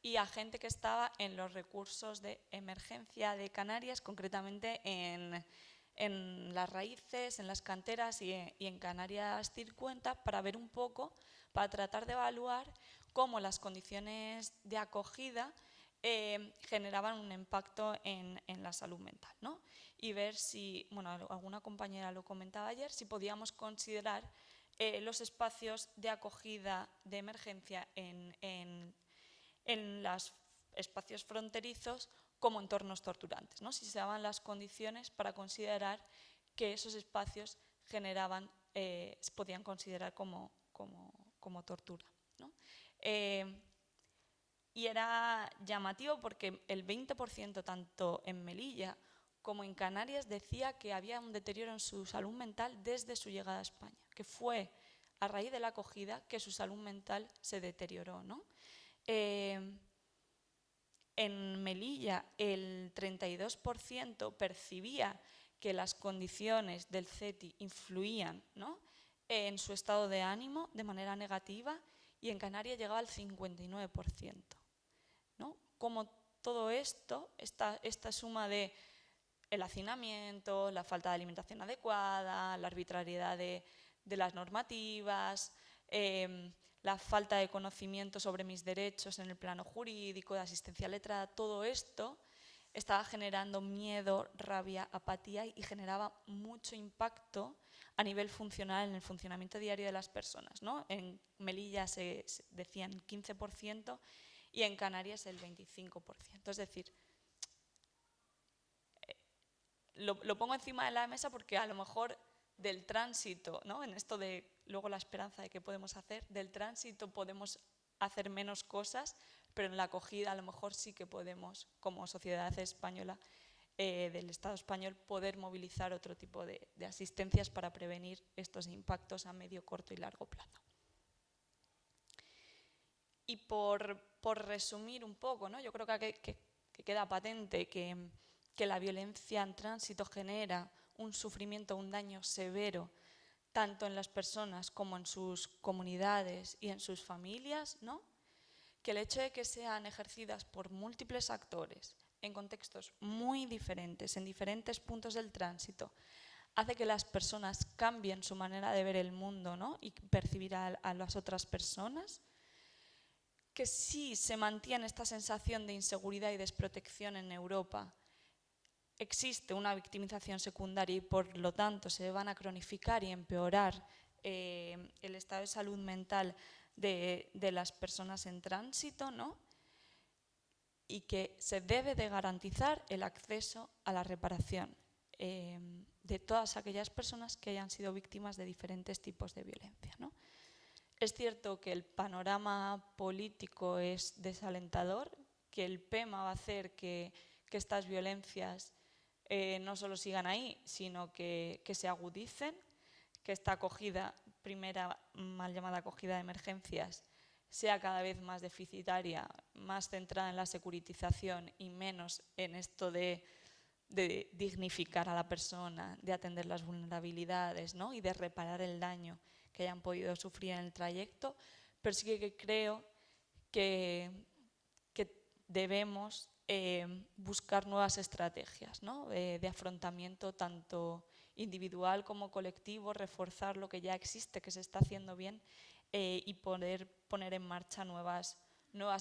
y a gente que estaba en los recursos de emergencia de Canarias, concretamente en las raíces, en las canteras y en Canarias 50, para ver un poco, para tratar de evaluar cómo las condiciones de acogida generaban un impacto en la salud mental, ¿no? Y ver si, bueno, alguna compañera lo comentaba ayer, si podíamos considerar los espacios de acogida de emergencia en los espacios fronterizos como entornos torturantes, ¿no? Si se daban las condiciones para considerar que esos espacios generaban, se podían considerar como tortura, ¿no? Y era llamativo porque el 20%, tanto en Melilla como en Canarias, decía que había un deterioro en su salud mental desde su llegada a España, que fue a raíz de la acogida que su salud mental se deterioró, ¿no? En Melilla el 32% percibía que las condiciones del CETI influían, ¿no?, en su estado de ánimo de manera negativa, y en Canarias llegaba al 59%, ¿no? Como todo esto, esta suma de el hacinamiento, la falta de alimentación adecuada, la arbitrariedad de las normativas, la falta de conocimiento sobre mis derechos en el plano jurídico, de asistencia letrada, todo esto estaba generando miedo, rabia, apatía y generaba mucho impacto a nivel funcional en el funcionamiento diario de las personas, ¿no? En Melilla se decían 15% y en Canarias el 25%. Es decir, lo pongo encima de la mesa porque a lo mejor del tránsito, ¿no?, en esto de luego la esperanza de que podemos hacer, del tránsito podemos hacer menos cosas, pero en la acogida a lo mejor sí que podemos, como sociedad española, del Estado español, poder movilizar otro tipo de asistencias para prevenir estos impactos a medio, corto y largo plazo. Y por resumir un poco, ¿no?, yo creo que queda patente que la violencia en tránsito genera un sufrimiento, un daño severo, tanto en las personas como en sus comunidades y en sus familias, ¿no? Que el hecho de que sean ejercidas por múltiples actores en contextos muy diferentes, en diferentes puntos del tránsito, hace que las personas cambien su manera de ver el mundo, ¿no?, y percibir a las otras personas. Que sí se mantiene esta sensación de inseguridad y desprotección en Europa, existe una victimización secundaria y por lo tanto se van a cronificar y empeorar el estado de salud mental de las personas en tránsito, ¿no? Y que se debe de garantizar el acceso a la reparación de todas aquellas personas que hayan sido víctimas de diferentes tipos de violencia, ¿no? Es cierto que el panorama político es desalentador, que el PEMA va a hacer que estas violencias no solo sigan ahí, sino que se agudicen, que esta acogida, primera mal llamada acogida de emergencias, sea cada vez más deficitaria, más centrada en la securitización y menos en esto de dignificar a la persona, de atender las vulnerabilidades, ¿no?, y de reparar el daño que hayan podido sufrir en el trayecto, pero sí que creo que debemos buscar nuevas estrategias, ¿no? De afrontamiento tanto individual como colectivo, reforzar lo que ya existe, que se está haciendo bien, y poder poner en marcha nuevas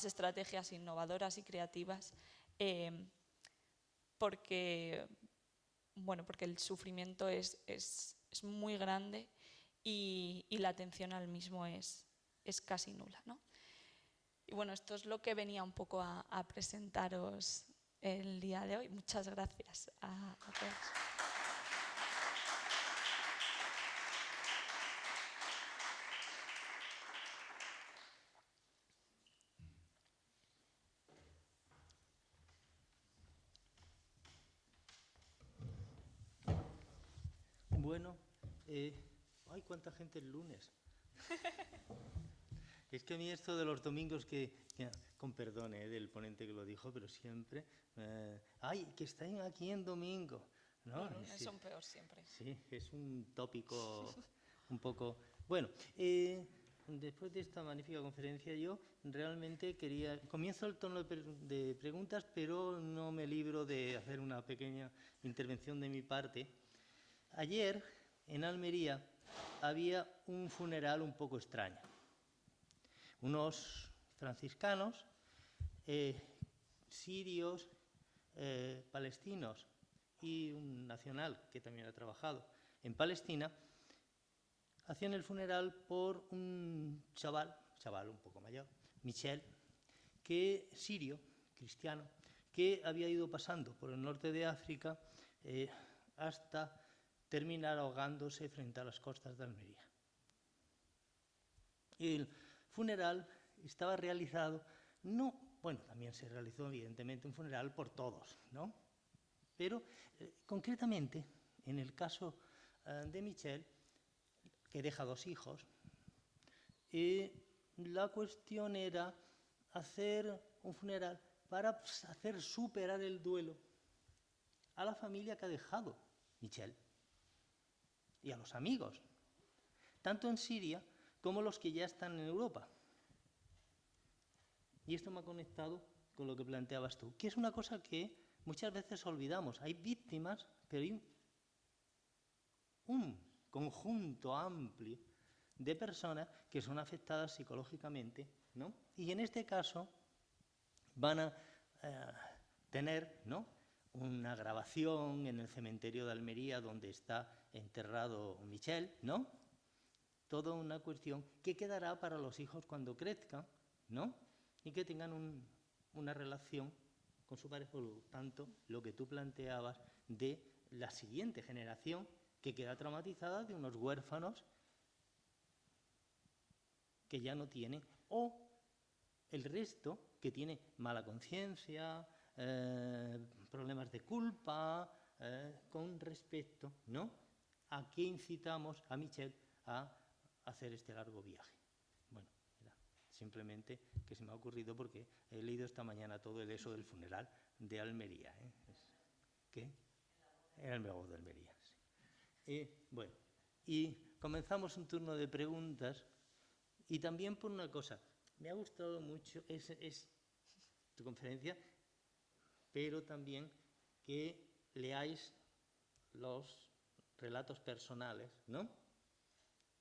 estrategias innovadoras y creativas, porque el sufrimiento es muy grande y la atención al mismo es casi nula, ¿no? Y bueno, esto es lo que venía un poco a presentaros el día de hoy. Muchas gracias a todos. Bueno, ay, cuánta gente el lunes. Es que a mí esto de los domingos con perdón del ponente que lo dijo, pero siempre, ay, que estén aquí en domingo, ¿no? Los lunes son peor siempre. Sí, es un tópico un poco... Bueno, después de esta magnífica conferencia yo realmente comienzo el turno de preguntas, pero no me libro de hacer una pequeña intervención de mi parte. Ayer, en Almería, había un funeral un poco extraño. Unos franciscanos, sirios, palestinos y un nacional que también ha trabajado en Palestina, hacían el funeral por un chaval un poco mayor, Michel, sirio, cristiano, que había ido pasando por el norte de África hasta terminar ahogándose frente a las costas de Almería. El funeral estaba realizado, también se realizó evidentemente un funeral por todos, ¿no? Pero concretamente, en el caso de Michel, que deja 2 hijos, la cuestión era hacer un funeral para hacer superar el duelo a la familia que ha dejado Michel y a los amigos, tanto en Siria como los que ya están en Europa. Y esto me ha conectado con lo que planteabas tú, que es una cosa que muchas veces olvidamos. Hay víctimas, pero hay un conjunto amplio de personas que son afectadas psicológicamente, ¿no? Y en este caso van a tener, ¿no?, una grabación en el cementerio de Almería donde está enterrado Michel, ¿no? Toda una cuestión que quedará para los hijos cuando crezcan, ¿no? Y que tengan una relación con su pareja. Por lo tanto, lo que tú planteabas de la siguiente generación que queda traumatizada, de unos huérfanos que ya no tiene, o el resto que tiene mala conciencia, problemas de culpa, con respecto, ¿no?, a qué incitamos a Michel a hacer este largo viaje. Bueno, era simplemente que se me ha ocurrido porque he leído esta mañana todo eso del funeral de Almería. ¿Qué? Era el mejor de Almería, sí. Bueno, y comenzamos un turno de preguntas, y también por una cosa, me ha gustado mucho es tu conferencia, pero también que leáis los relatos personales, ¿no?,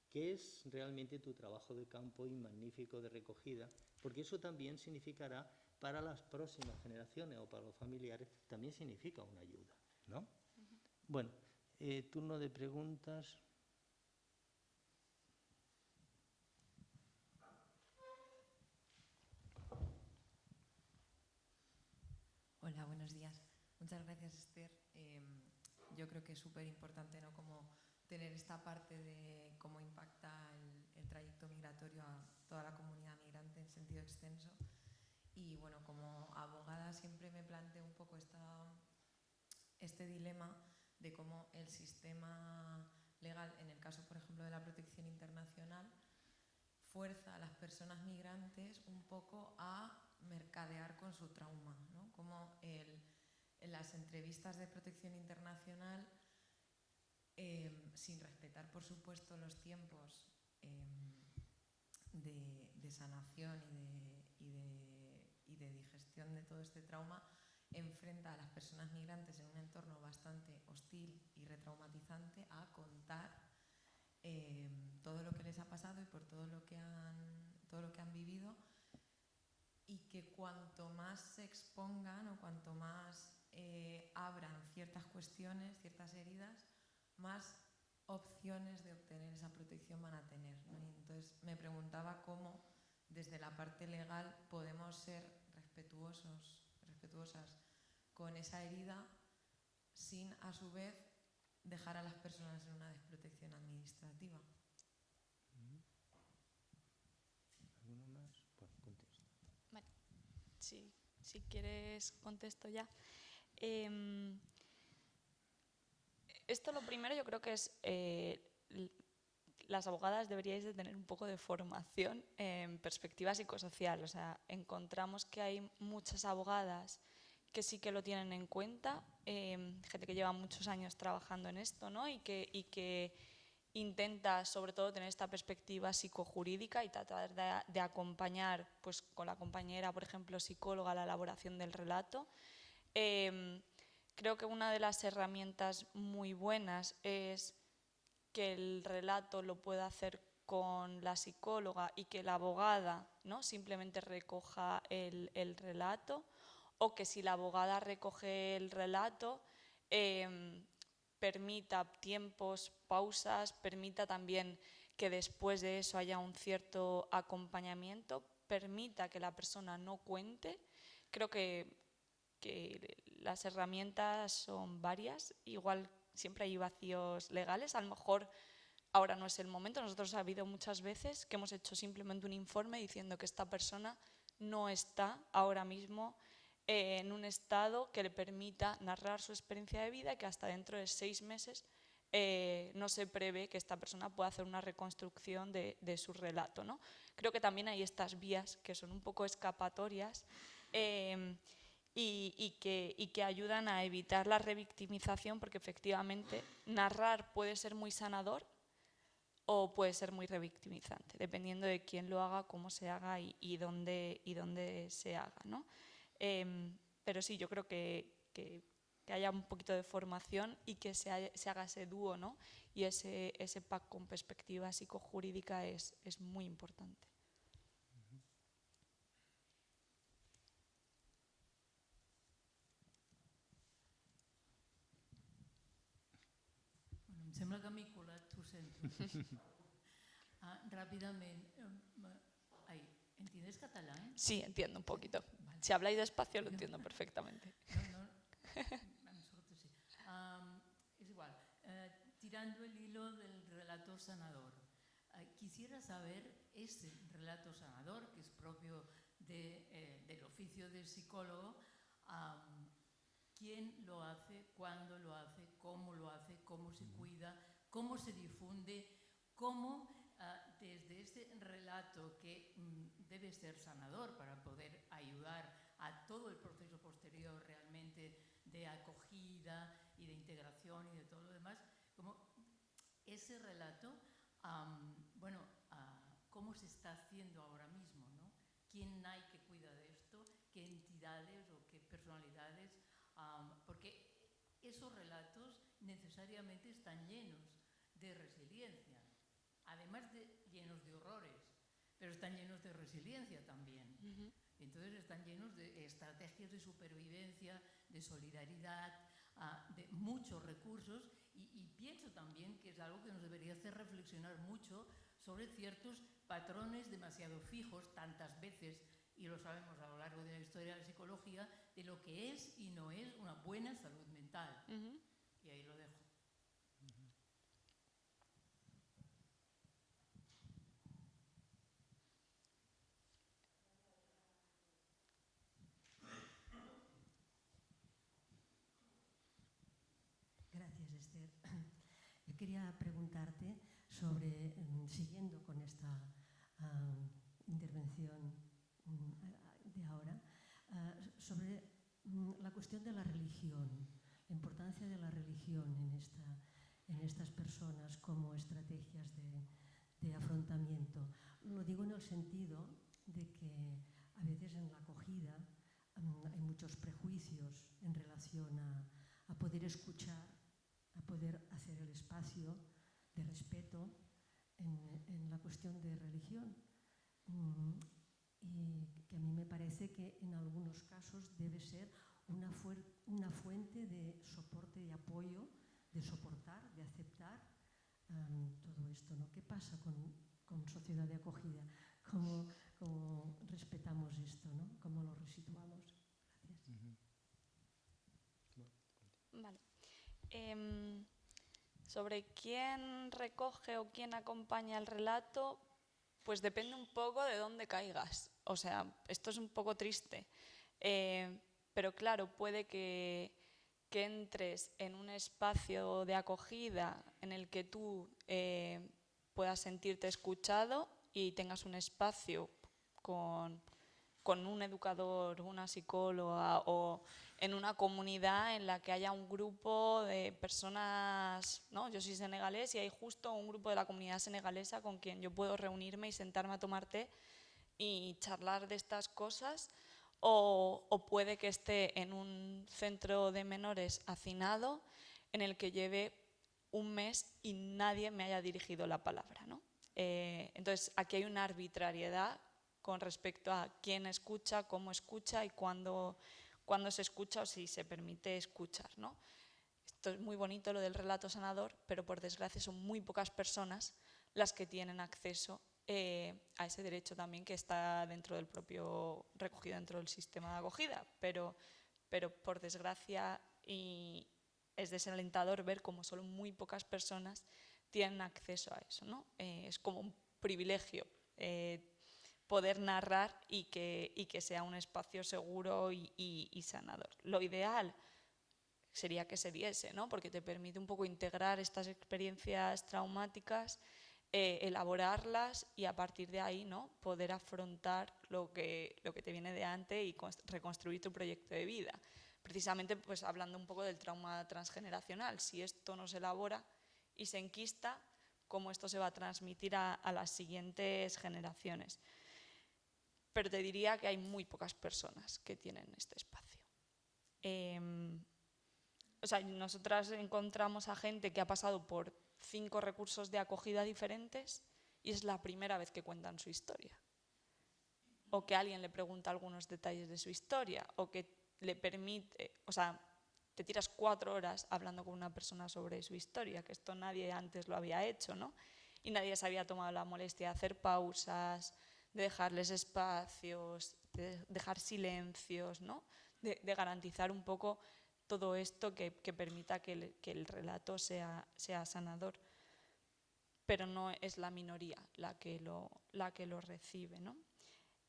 que es realmente tu trabajo de campo y magnífico de recogida, porque eso también significará para las próximas generaciones o para los familiares, también significa una ayuda, ¿no? Uh-huh. Bueno, turno de preguntas. Hola, buenos días. Muchas gracias, Esther. Yo creo que es súper importante, ¿no?, como tener esta parte de cómo impacta el trayecto migratorio a toda la comunidad migrante en sentido extenso. Y bueno, como abogada siempre me planteo un poco este dilema de cómo el sistema legal, en el caso, por ejemplo, de la protección internacional, fuerza a las personas migrantes un poco a mercadear con su trauma, ¿no? Como en las entrevistas de protección internacional, sin respetar, por supuesto, los tiempos de sanación y de gestión de todo este trauma enfrenta a las personas migrantes en un entorno bastante hostil y retraumatizante a contar todo lo que les ha pasado y por todo lo que han vivido, y que cuanto más se expongan o cuanto más abran ciertas cuestiones, ciertas heridas, más opciones de obtener esa protección van a tener, ¿no? Y entonces me preguntaba cómo desde la parte legal podemos ser respetuosas con esa herida sin a su vez dejar a las personas en una desprotección administrativa. ¿Alguno más? Pues contesta. Vale. Sí, si quieres contesto ya. Esto lo primero yo creo que es las abogadas deberíais de tener un poco de formación en perspectiva psicosocial. O sea, encontramos que hay muchas abogadas que sí que lo tienen en cuenta, gente que lleva muchos años trabajando en esto, ¿no? y que intenta sobre todo tener esta perspectiva psicojurídica y tratar de acompañar pues, con la compañera, por ejemplo, psicóloga, a la elaboración del relato. Creo que una de las herramientas muy buenas es que el relato lo pueda hacer con la psicóloga y que la abogada, ¿no? simplemente recoja el relato, o que si la abogada recoge el relato, permita tiempos, pausas, permita también que después de eso haya un cierto acompañamiento, permita que la persona no cuente. Creo que las herramientas son varias, igual siempre hay vacíos legales, a lo mejor ahora no es el momento. Nosotros ha habido muchas veces que hemos hecho simplemente un informe diciendo que esta persona no está ahora mismo en un estado que le permita narrar su experiencia de vida y que hasta dentro de 6 meses no se prevé que esta persona pueda hacer una reconstrucción de su relato, ¿no? Creo que también hay estas vías que son un poco escapatorias y que ayudan a evitar la revictimización, porque efectivamente narrar puede ser muy sanador o puede ser muy revictimizante, dependiendo de quién lo haga, cómo se haga y dónde se haga, ¿no? Pero sí, yo creo que haya un poquito de formación y que se haga ese dúo, ¿no? Y ese pack con perspectiva psicojurídica es muy importante. Bueno, em sembla que m'he colat, ho sento. Rápidamente. ¿Entiendes catalán? Sí, entiendo un poquito. Vale. Si habláis despacio lo entiendo perfectamente. No, nosotros sí. Es igual. Tirando el hilo del relato sanador, quisiera saber ese relato sanador, que es propio del oficio de psicólogo, quién lo hace, cuándo lo hace, cómo se cuida, cómo se difunde, cómo desde ese relato que debe ser sanador para poder ayudar a todo el proceso posterior realmente de acogida y de integración y de todo lo demás, como ese relato, cómo se está haciendo ahora mismo, ¿no? ¿Quién hay que cuida de esto? ¿Qué entidades o qué personalidades? Porque esos relatos necesariamente están llenos de resiliencia, además de llenos de horrores, pero están llenos de resiliencia también. Entonces están llenos de estrategias de supervivencia, de solidaridad, de muchos recursos, y pienso también que es algo que nos debería hacer reflexionar mucho sobre ciertos patrones demasiado fijos tantas veces, y lo sabemos a lo largo de la historia de la psicología, de lo que es y no es una buena salud mental. Y ahí lo dejo. Gracias, Esther. Yo quería preguntarte sobre, siguiendo con esta intervención de ahora, sobre la cuestión de la religión, la importancia de la religión en estas personas como estrategias de afrontamiento. Lo digo en el sentido de que a veces en la acogida muchos prejuicios en relación a poder escuchar, a poder hacer el espacio de respeto en la cuestión de religión. Y que a mí me parece que en algunos casos debe ser una fuente de soporte y apoyo, de soportar, de aceptar todo esto, ¿no? ¿Qué pasa con sociedad de acogida? ¿Cómo respetamos esto, ¿no? ¿Cómo lo resituamos? Gracias. Vale. Sobre quién recoge o quién acompaña el relato, pues depende un poco de dónde caigas. O sea, esto es un poco triste. Pero claro, puede que entres en un espacio de acogida en el que tú puedas sentirte escuchado y tengas un espacio con un educador, una psicóloga o en una comunidad en la que haya un grupo de personas, ¿no? Yo soy senegalés y hay justo un grupo de la comunidad senegalesa con quien yo puedo reunirme y sentarme a tomar té y charlar de estas cosas, o puede que esté en un centro de menores hacinado en el que lleve un mes y nadie me haya dirigido la palabra, ¿no? Entonces, aquí hay una arbitrariedad con respecto a quién escucha, cómo escucha y cuándo se escucha o si se permite escuchar, ¿no? Esto es muy bonito, lo del relato sanador, pero por desgracia son muy pocas personas las que tienen acceso a ese derecho también que está dentro del propio, recogido dentro del sistema de acogida, pero por desgracia y es desalentador ver cómo solo muy pocas personas tienen acceso a eso, ¿no? Es como un privilegio poder narrar y que sea un espacio seguro y sanador. Lo ideal sería que se diese, ¿no? Porque te permite un poco integrar estas experiencias traumáticas, elaborarlas y a partir de ahí, ¿no? Poder afrontar lo que te viene de antes y reconstruir tu proyecto de vida. Precisamente pues, hablando un poco del trauma transgeneracional, si esto no se elabora y se enquista, ¿cómo esto se va a transmitir a las siguientes generaciones? Pero te diría que hay muy pocas personas que tienen este espacio. O sea, nosotras encontramos a gente que ha pasado por 5 recursos de acogida diferentes y es la primera vez que cuentan su historia. O que alguien le pregunta algunos detalles de su historia, o que le permite, o sea, te tiras 4 horas hablando con una persona sobre su historia, que esto nadie antes lo había hecho, ¿no? Y nadie se había tomado la molestia de hacer pausas, de dejarles espacios, de dejar silencios, ¿no? De garantizar un poco todo esto que permita que el relato sea sanador. Pero no es la minoría la que lo recibe, ¿no?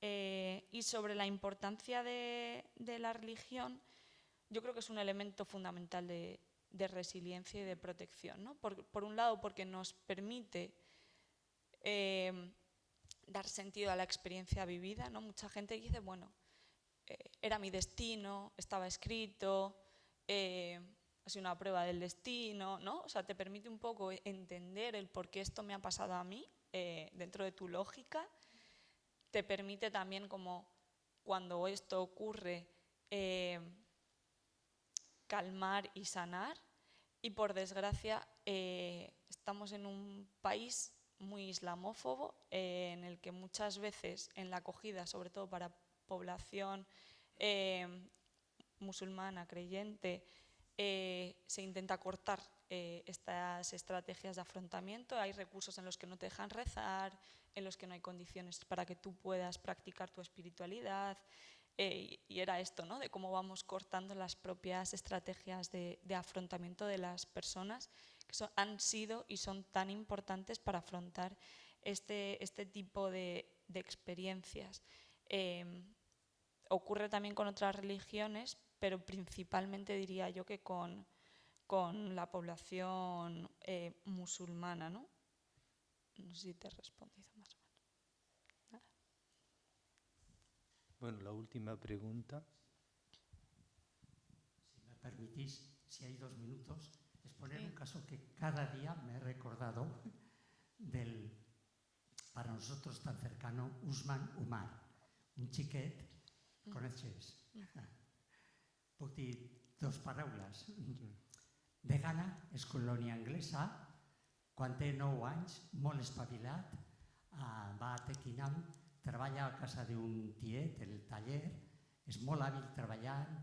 Y sobre la importancia de la religión, yo creo que es un elemento fundamental de resiliencia y de protección, ¿no? Por un lado, porque nos permite dar sentido a la experiencia vivida, ¿no? Mucha gente dice, bueno, era mi destino, estaba escrito, ha sido una prueba del destino, ¿no? O sea, te permite un poco entender el por qué esto me ha pasado a mí dentro de tu lógica. Te permite también, como cuando esto ocurre, calmar y sanar. Y por desgracia, estamos en un país muy islamófobo, en el que muchas veces en la acogida, sobre todo para población musulmana, creyente, se intenta cortar estas estrategias de afrontamiento. Hay recursos en los que no te dejan rezar, en los que no hay condiciones para que tú puedas practicar tu espiritualidad. Y era esto, ¿no? De cómo vamos cortando las propias estrategias de afrontamiento de las personas que han sido y son tan importantes para afrontar este tipo de experiencias. Ocurre también con otras religiones, pero principalmente diría yo que con la población musulmana, ¿no? No sé si te he respondido más o menos. Nada. Bueno, la última pregunta. Si me permitís, si hay 2 minutos, exponer un caso que cada día me he recordado del, para nosotros tan cercano, Usman Umar, un xiquet, coneixes? puc dir dues paraules. De Ghana és colònia anglesa. Quan té 9 anys, molt espavilat, va a Tequinam, treballa a casa d'un tiet, el taller, és molt hàbil treballant,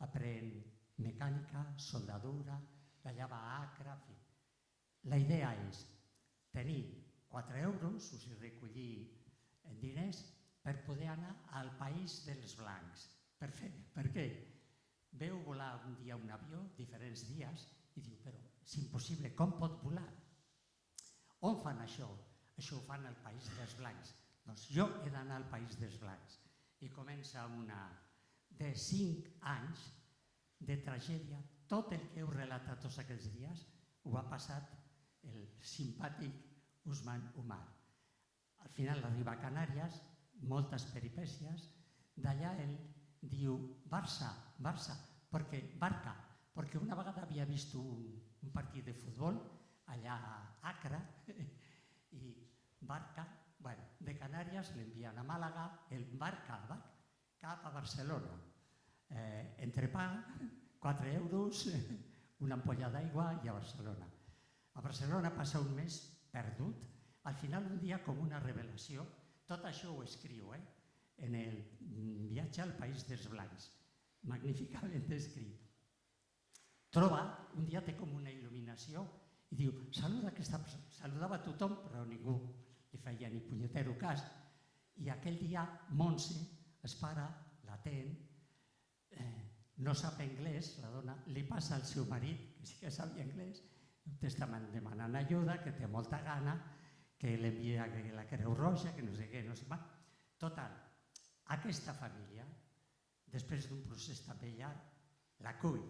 aprèn mecànica, soldadura, d'allà va a Accra, en fi. La idea és tenir 4 euros, us hi recollir en diners, per poder anar al país dels blancs. Per què? Veu volar un dia un avió, diferents dies, i diu, però és impossible, com pot volar? On fan això? Això ho fan al país dels blancs. Doncs jo he d'anar al país dels blancs. I comença una de 5 anys de tragèdia. Tot el que heu relatat tots aquests dies ho ha passat el simpàtic Usman Umar. Al final arriba a Canàries, moltes peripècies. D'allà ell diu Barça, perquè una vegada havia vist un partit de futbol allà a Accra i Barca, de Canàries l'envien a Màlaga, el Barca cap a Barcelona. Entrepà, 4 euros, una ampolla d'aigua i a Barcelona. A Barcelona passa un mes perdut. Al final, un dia, com una revelació, tot això ho escriu en el viatge al País dels Blancs. Magníficament escrit. Troba, un dia té com una il·luminació i diu, saluda aquesta persona. Saludava a tothom, però ningú li feia ni punyetero cas. I aquell dia, Montse es para, l'atén, no sap anglès, la dona, li passa al seu marit, que sí que sabia anglès, t'està demanant ajuda, que té molta gana, que l'envia a la Creu Roja, que no sé què, no sé què. Total, aquesta família, després d'un procés també llarg, l'acull.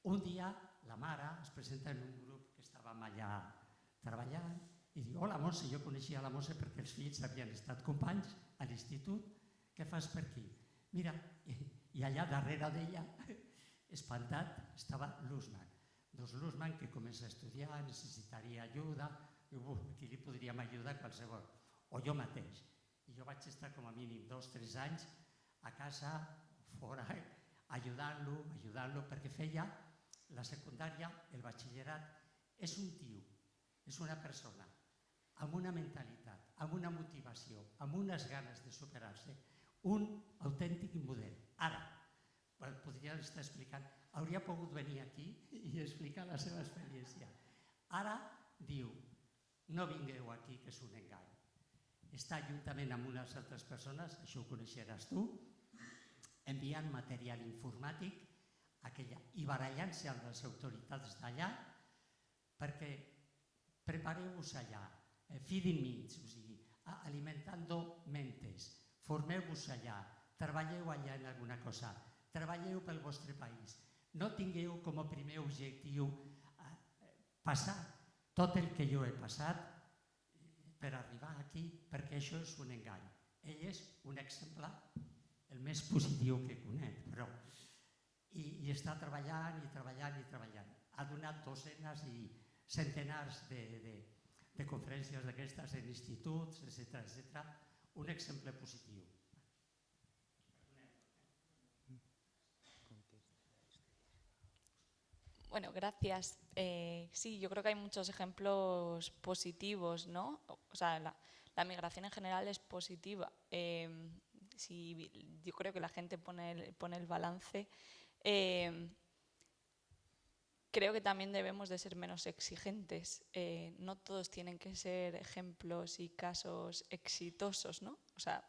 Un dia la mare es presenta en un grup que estàvem allà treballant i diu, hola Montse, jo coneixia la Montse perquè els fills havien estat companys a l'institut, què fas per aquí? Mira, i allà darrere d'ella, espantat, estava l'Usman. Doncs l'Usman, que comença a estudiar, necessitaria ajuda, aquí li podríem ajudar qualsevol, o jo mateix. I jo vaig estar com a mínim 2 o 3 anys a casa, fora, ajudant-lo, perquè feia la secundària, el batxillerat. És un tio, és una persona amb una mentalitat, amb una motivació, amb unes ganes de superar-se, un autèntic model. Ara, podria estar explicant, hauria pogut venir aquí i explicar la seva experiència. Ara diu, no vingueu aquí, que és un engany. Està juntament amb unes altres persones, això ho coneixeràs tu, enviant material informàtic i barallant-se amb les autoritats d'allà perquè prepareu-vos allà, feeding meats, o sigui, alimentando mentes, formeu-vos allà, treballeu allà en alguna cosa, treballeu pel vostre país. No tingueu com a primer objectiu passar tot el que jo he passat per arribar aquí, perquè això és un engany. Ell és un exemple, el més positiu que conec, però... I està treballant i treballant i treballant. Ha donat dosenes i centenars de conferències d'aquestes en instituts, etc. Un exemple positiu. Bueno, gracias. Sí, yo creo que hay muchos ejemplos positivos, ¿no? O sea, la migración en general es positiva. Yo creo que la gente pone el balance. Creo que también debemos de ser menos exigentes. No todos tienen que ser ejemplos y casos exitosos, ¿no? O sea,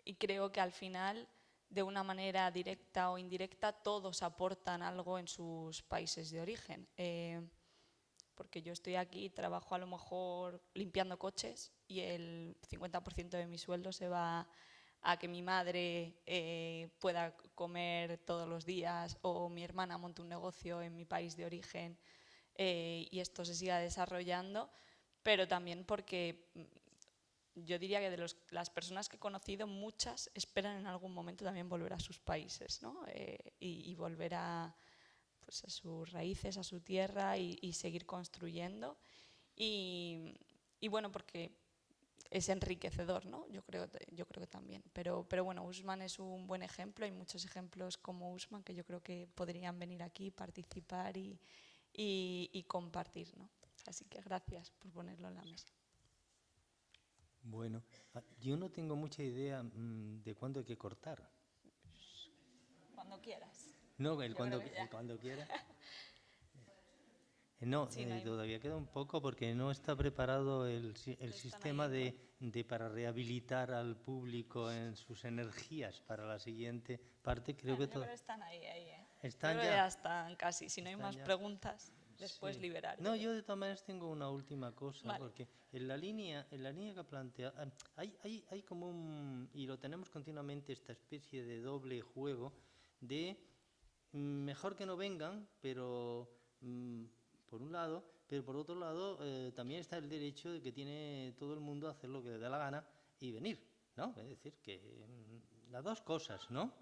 y creo que al final, de una manera directa o indirecta, todos aportan algo en sus países de origen. Porque yo estoy aquí y trabajo a lo mejor limpiando coches y el 50% de mi sueldo se va a que mi madre pueda comer todos los días o mi hermana monte un negocio en mi país de origen y esto se siga desarrollando, pero también porque yo diría que de las personas que he conocido, muchas esperan en algún momento también volver a sus países, ¿no? Y volver a sus raíces, a su tierra y seguir construyendo. Y bueno, porque es enriquecedor, ¿no? Yo creo que también. Pero bueno, Usman es un buen ejemplo. Hay muchos ejemplos como Usman que yo creo que podrían venir aquí, participar y compartir, ¿no? Así que gracias por ponerlo en la mesa. Bueno, yo no tengo mucha idea de cuándo hay que cortar. Cuando quieras. No, el Yo cuando, creo que ya. el cuando quiera. No, Sí, no hay- todavía queda un poco porque no está preparado el Están sistema ahí, para rehabilitar al público en sus energías para la siguiente parte. Creo que Yo creo que están ahí, ¿eh? están Creo que ya. ya están casi. Si no hay Están más ya. preguntas, después Sí. liberar. No, yo de todas maneras tengo una última cosa, Vale. porque en la línea que plantea, hay como y lo tenemos continuamente, esta especie de doble juego de mejor que no vengan, pero por un lado, pero por otro lado también está el derecho de que tiene todo el mundo a hacer lo que le da la gana y venir, ¿no? Es decir, que las dos cosas, ¿no?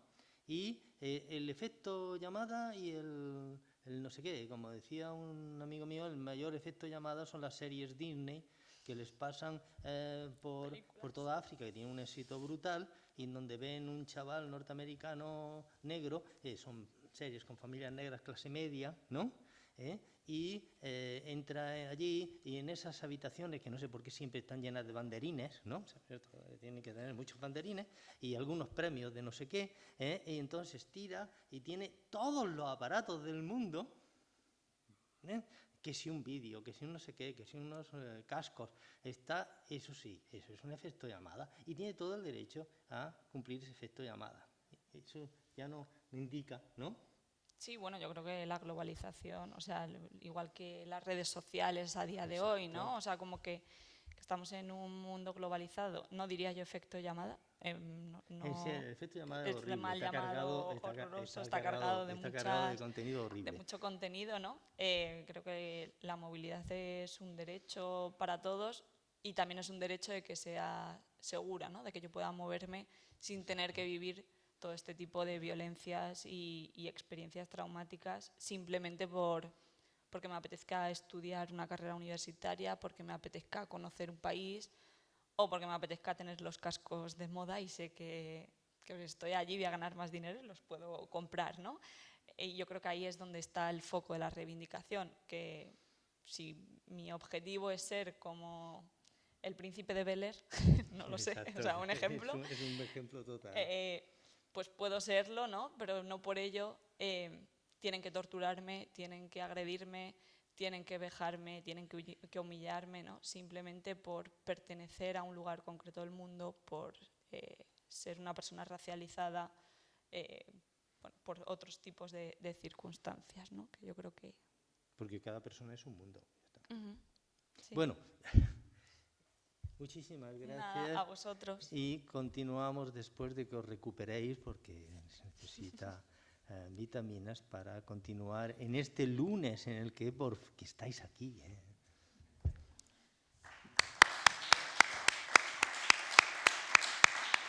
Y el efecto llamada y el no sé qué, como decía un amigo mío, el mayor efecto llamada son las series Disney que les pasan por toda África, que tienen un éxito brutal, y en donde ven un chaval norteamericano negro, son series con familias negras clase media, ¿no? Y entra allí y en esas habitaciones, que no sé por qué siempre están llenas de banderines, ¿no? O sea, tienen que tener muchos banderines y algunos premios de no sé qué, y entonces tira y tiene todos los aparatos del mundo, que si un vídeo, que si un no sé qué, que si unos cascos, eso sí, eso es un efecto llamada y tiene todo el derecho a cumplir ese efecto llamada. Eso ya no indica, ¿no? Sí, bueno, yo creo que la globalización, o sea, igual que las redes sociales a día de hoy, ¿no? O sea, como que estamos en un mundo globalizado. No diría yo efecto llamada. El efecto llamada es es horrible. mal Está llamado, cargado, horroroso, está cargado de cargado de contenido horrible. de mucho contenido, ¿no? Creo que la movilidad es un derecho para todos y también es un derecho de que sea segura, ¿no? De que yo pueda moverme sin tener que vivir todo este tipo de violencias y experiencias traumáticas simplemente porque me apetezca estudiar una carrera universitaria, porque me apetezca conocer un país o porque me apetezca tener los cascos de moda y sé que estoy allí, voy a ganar más dinero y los puedo comprar, ¿no? Y yo creo que ahí es donde está el foco de la reivindicación, que si mi objetivo es ser como el príncipe de Bel-Air, no lo sé, o sea, un ejemplo. Es un ejemplo total. Pues puedo serlo, ¿no? Pero no por ello tienen que torturarme, tienen que agredirme, tienen que vejarme, tienen que humillarme, ¿no? Simplemente por pertenecer a un lugar concreto del mundo, por ser una persona racializada, bueno, por otros tipos de circunstancias, ¿no? Que yo creo que... Porque cada persona es un mundo. Ya está. Sí. Bueno, muchísimas gracias. Nada, a vosotros. Y continuamos después de que os recuperéis porque se necesita vitaminas para continuar en este lunes en el que estáis aquí.